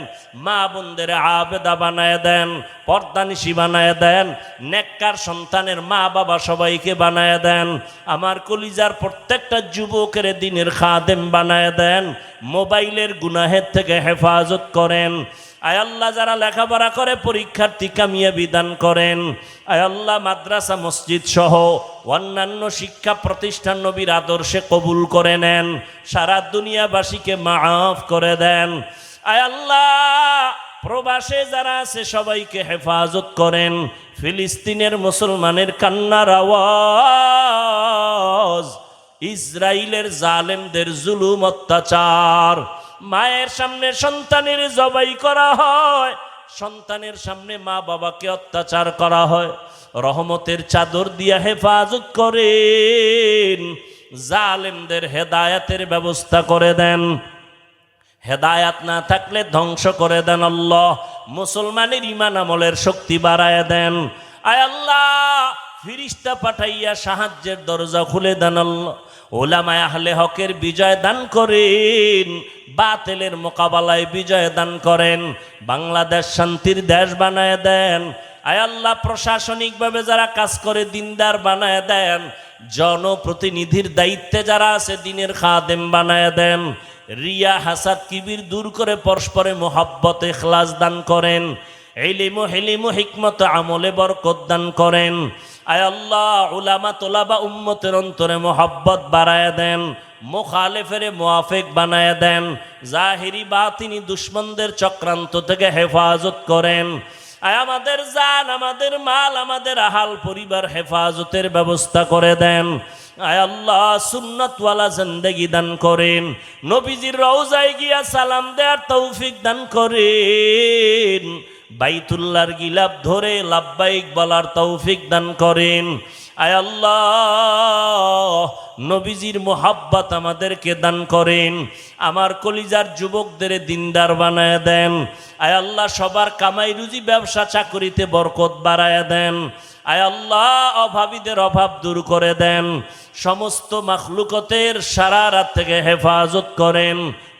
মা বোনদের আবেদা বানায় দেন, পর্দানিশী বানায় দেন, নেককার সন্তানের মা বাবা সবাইকে বানায় দেন। আমার কলিজার প্রত্যেকটা যুবকের দিনের খাদেম বানায় দেন। মোবাইলের গুনাহের থেকে হেফাজত করেন। আয় আল্লাহ, যারা লেখাপড়া করে পরীক্ষার্থী কামিয়াবি দান করেন। আয় আল্লাহ, মাদ্রাসা, মসজিদ সহ অন্যান্য শিক্ষা প্রতিষ্ঠান নবীর আদর্শে কবুল করে নেন। সারা দুনিয়াবাসীকে মাফ করে দেন। আয় আল্লাহ, প্রবাসে যারা আছে সবাইকে হেফাজত করেন। ফিলিস্তিনের মুসলমানের কান্নার আওয়াজ, ইসরায়েলের জালেমদের জুলুম অত্যাচার, মায়ের সামনে সন্তানের জবাই করা হয়, সন্তানের সামনে মা বাবাকে অত্যাচার করা হয়। রহমতের চাদর দিয়া হেফাজত করেন। জালেমদের হেদায়াতের ব্যবস্থা করে দেন। হেদায়াত না থাকলে ধ্বংস করে দেন আল্লাহ। মুসলমানের ঈমান আমলের শক্তি বাড়ায় দেন। আয় আল্লাহ, ফিরিস্তা পাঠাইয়া সাহায্যের দরজা খুলে দেন আল্লাহ। ওলামায়ে আহলে হকের বিজয় দান করেন, বাতিলের মোকাবেলায় বিজয় দান করেন। বাংলাদেশ শান্তির দেশ বানায় দেন। আয় আল্লাহ, প্রশাসনিকভাবে যারা কাজ করে দিনদার বানায় দেন। জনপ্রতিনিধির দায়িত্বে যারা আছে দিনের খাদেম বানায় দেন। রিয়া, হাসাদ, কিবির দূর করে পরস্পরে মোহাব্বত, ইখলাস দান করেন। ইলম, হিলিম, হিকমত, আমলে বরকত দান করেন। আয় আল্লাহ, উলামা, তোলাবা, উম্মতের অন্তরে মোহাব্বত বাড়ায় দেন। মুখালেফের মুআফিক বানায় দেন। জাহিরি বাতিনি দুশ্মনদের চক্রান্ত থেকে হেফাজত করেন। আয় আমাদের জান, আমাদের মাল, আমাদের আহাল পরিবার হেফাজতের ব্যবস্থা করে দেন। আয় আল্লাহ, সুন্নতওয়ালা জিন্দেগি দান করেন। নবীজির রওজায় গিয়া সালাম দেওয়ার তৌফিক দান করেন। বাইতুল্লাহর গিলাফ ধরে লাব্বাইক বলার তৌফিক দান করেন। আয় আল্লাহ, নবীজির মোহাব্বত আমাদেরকে দান করেন। আমার কলিজার যুবকদের দিনদার বানায় দেন। আয় আল্লাহ, সবার কামাই রুজি, ব্যবসা, চাকরিতে বরকত বাড়ায় দেন। আয় আল্লাহ, অভাবীদের অভাব দূর করে দেন। সমস্ত মাখলুকতের সারা রাত থেকে হেফাজত করেন।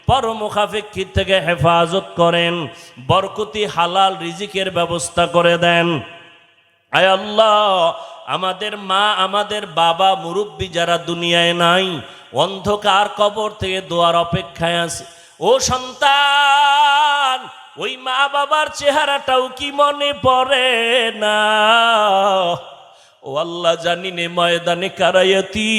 পরমুখাফিকির থেকে হেফাজত করেন। বরকতি হালাল রিজিকের ব্যবস্থা করে দেন। আয় আল্লাহ, আমাদের মা, আমাদের বাবা, মুরব্বী যারা দুনিয়ায় নাই, অন্ধকার কবর থেকে দোয়ার অপেক্ষায় আছে। ও সন্তান, ওই মা বাবার চেহারাটাও কি মনে পড়ে না? ও আল্লাহ, জানি নে ময়দানে কারায়াতি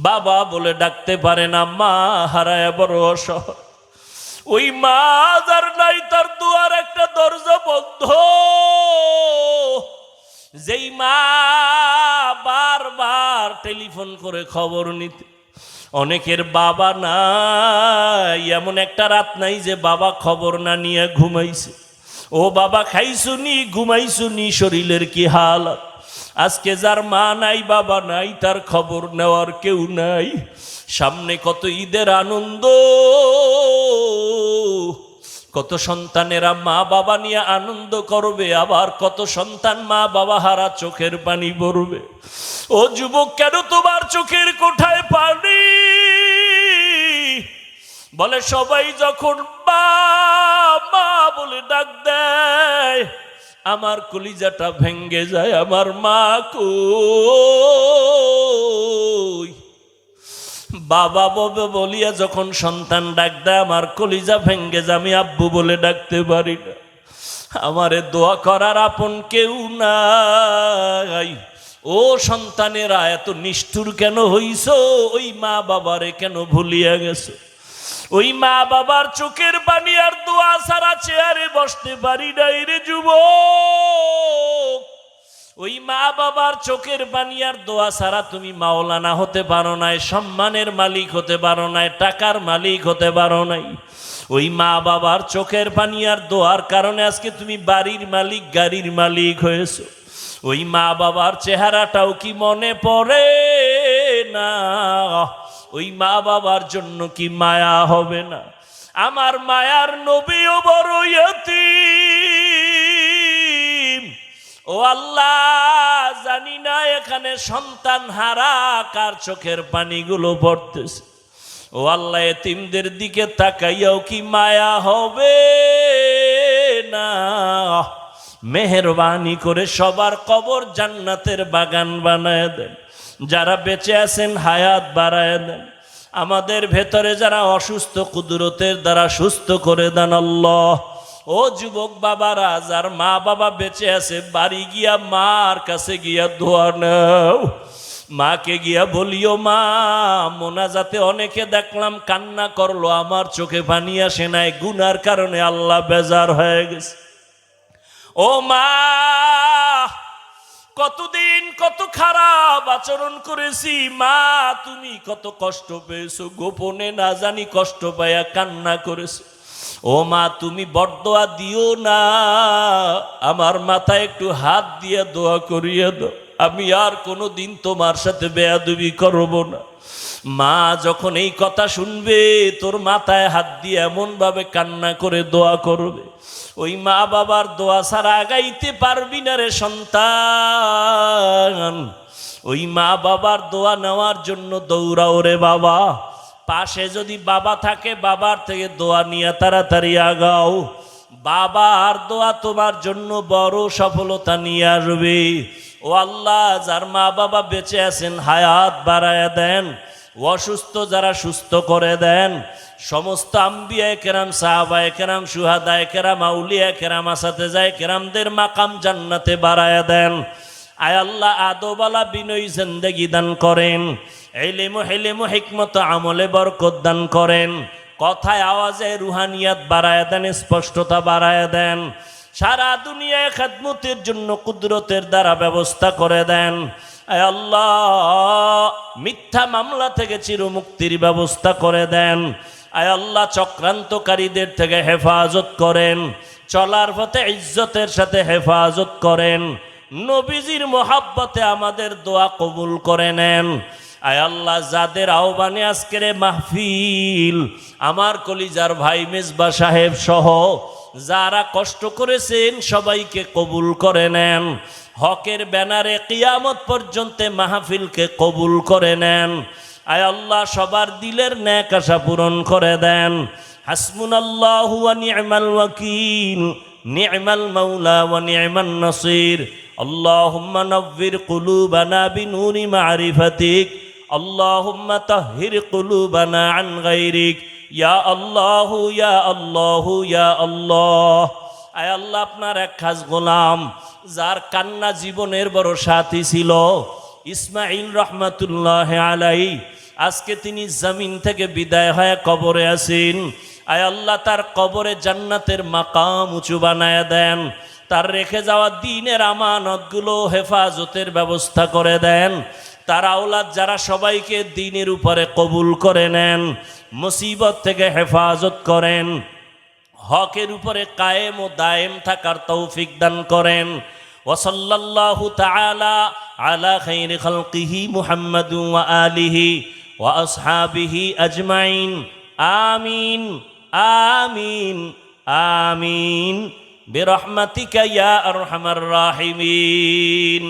বাবা বলে ডাকতে পারে না, মা হারায় বড় অসহায়। ওই মা যার নাই, তার দুয়ার একটা দরজা বন্ধ। যেই মা বারবার টেলিফোন করে খবর নিতে, অনেকের বাবা নাই, এমন একটা রাত নাই যে বাবা খবর না নিয়ে ঘুমাইছে। ও বাবা, খাইছুনি, ঘুমাইছুনি, শরীরের কি হালত? আজকে যার মা নাই, বাবা নাই, তার খবর নেওয়ার কেউ নাই। সামনে কত ঈদের আনন্দ, কত সন্তানেরা মা বাবা নিয়ে আনন্দ করবে, আবার কত সন্তান মা বাবা হারা চোখের পানি পড়বে। ও যুবক, কেন তোমার চোখের কোঠায় পানি? বলে সবাই যখন মা মা বলে ডাক দেয়, আমার কলিজাটা ভেঙ্গে যায়, আমার মা কই? বাবা বাবা বলিয়া যখন সন্তান ডাক দেয়, আমার কলিজা ভেঙ্গে যায়, আমি আব্বু বলে ডাকতে পারি না। আমারে দোয়া করার আপন কেউ নাই। ও সন্তানেরা, এত নিষ্ঠুর কেন হইছ? ওই মা বাবারে কেন ভুলিয়া গেছো? ওই মা বাবার চোখের পানি আর দোয়া ছাড়া চেয়ারে বসতে পারি নাই রে যুবক। ওই মা বাবার চোখের পানি আর দোয়া ছাড়া তুমি মাওলানা হতে পারো নাই, সম্মানের মালিক হতে পারো নাই, টাকার মালিক হতে পারো নাই। ওই মা বাবার চোখের পানি আর দোয়ার কারণে আজকে তুমি বাড়ির মালিক, গাড়ির মালিক হয়েছো। ওই মা বাবার চেহারাটাও কি মনে পড়ে না? ওই মা বাবার জন্য কি মায়া হবে না? আমার মায়ার নবীও বড় ইয়তীম। ও আল্লাহ, জানি না এখানে সন্তান হারা কার চোখের পানিগুলো পড়তেছে। ও আল্লাহ, এতিমদের দিকে তাকাইয়াও কি মায়া হবে না? মেহেরবানি করে সবার কবর জান্নাতের বাগান বানায় দেন। যারা বেঁচে আছেন হায়াত বাড়ায় দেন। আমাদের ভেতরে যারা অসুস্থ, কুদরতের দ্বারা সুস্থ করে দেন আল্লাহ। ও যুবক বাবারা, যার মা বাবা বেঁচে আছে, বাড়ি গিয়া মার কাছে গিয়া দোয়া নাও। মাকে গিয়া বলিও, মা, মোনাজাতে অনেকে দেখলাম কান্না করলো, আমার চোখে পানি আসে নাই, গুনার কারণে আল্লাহ বেজার হয়ে গেছে। ও মা, কতদিন কত খারাপ আচরণ করেছি, মা তুমি কত কষ্ট পেয়েছো, গোপনে না জানি কষ্ট পাইয়া কান্না করেছো। ও মা, তুমি বরদোয়া দিও না, আমার মাথায় একটু হাত দিয়ে দোয়া করিয়ে দাও, আমি আর কোনো দিন তোমার সাথে বেয়াদবি করব না। মা যখন এই কথা শুনবে, তোর মাথায় হাত দিয়ে এমন ভাবে কান্না করে দোয়া করবে, ওই মা বাবার দোয়া ছাড়া আগাইতে পারবি না রে সন্তান। ওই মা বাবার দোয়া নেওয়ার জন্য দৌড়াও রে বাবা। পাশে যদি বাবা থাকে, বাবার থেকে দোয়া নিয়ে তাড়াতাড়ি আগাও। বাবার দোয়া তোমার জন্য বড় সফলতা নিয়ে আসবে। ও আল্লাহ, যার মা বাবা বেঁচে আছেন হায়াত বাড়ায়া দেন, অসুস্থ যারা সুস্থ করে দেন। সমস্ত আম্বিয়ায়ে কেরাম, সাহাবায়ে কেরাম, শুহাদায়ে কেরাম, আউলিয়ায়ে কেরাম, আসাতেজায়ে কেরামদের মাকাম জান্নাতে বাড়ায়া দেন। আয় আল্লাহ, আদবালা বিনয়ী জিন্দেগি দান করেন, ইলম হিলম হিকমত আমলে বরকত দান করেন, কথায় আওয়াজে রুহানিয়াত বাড়ায়া দেন, স্পষ্টতা বাড়ায়া দেন। সারা দুনিয়ায় খেদমতের জন্য কুদরতের দ্বারা ব্যবস্থা করে দেন। আয় আল্লাহ, মিথ্যা মামলা থেকে চিরমুক্তির ব্যবস্থা করে দেন। আয় আল্লাহ, চক্রান্তকারীদের থেকে হেফাজত করেন, চলার পথে ইজ্জতের সাথে হেফাজত করেন। নবীজির মোহাব্বতে আমাদের দোয়া কবুল করে নেন। আয় আল্লাহ, যাদের আহ্বানে আজকের মাহফিল, আমার কলিজার ভাই মেজবা সাহেব সহ যারা কষ্ট করেছেন, সবাইকে কবুল করে নেন। হকের ব্যানারে কিয়ামত পর্যন্ত মাহফিলকে কবুল করে নেন। আয় আল্লাহ, সবার দিলের নেক আশা পূরণ করে দেন। হাসবুনাল্লাহু ওয়া নি'মাল ওয়াকিল। নি'মাল মাওলা ওয়া নি'মান নাসির। আল্লাহুম্মা নাవ్বির কুলুবানা বিনুরি মারিফাতিক, আল্লাহুম্মা তাহহির কুলুবানা আন গায়রিক, ইয়া আল্লাহু ইয়া আল্লাহু ইয়া আল্লাহ। আয় আল্লাহ, আপনার এক খাস গোলাম যার কান্না জীবনের বড় সাথী ছিল, ইসমাইল রহমাতুল্লাহ আলাইহি, আজকে তিনি জমিন থেকে বিদায় হয়ে কবরে আছেন। আয় আল্লাহ, তার কবরে জান্নাতের মাকাম উঁচু বানায় দেন, তার রেখে যাওয়া দ্বীনের আমানতগুলো হেফাজতের ব্যবস্থা করে দেন, তার আওলাদ যারা সবাইকে দ্বীনের উপরে কবুল করে নেন, মুসিবত থেকে হেফাজত করেন, হকের উপরে কায়েম ও দায়েম থাকার তৌফিক দান করেন। ওয়া সাল্লাল্লাহু তাআলা আলা খাইরি খালকিহি মুহাম্মাদু ওয়া আলিহি ওয়া আসহাবিহি আজমাইন। আমিন আমিন আমিন বিরহমাতিকা ইয়া আরহামার রাহিমিন।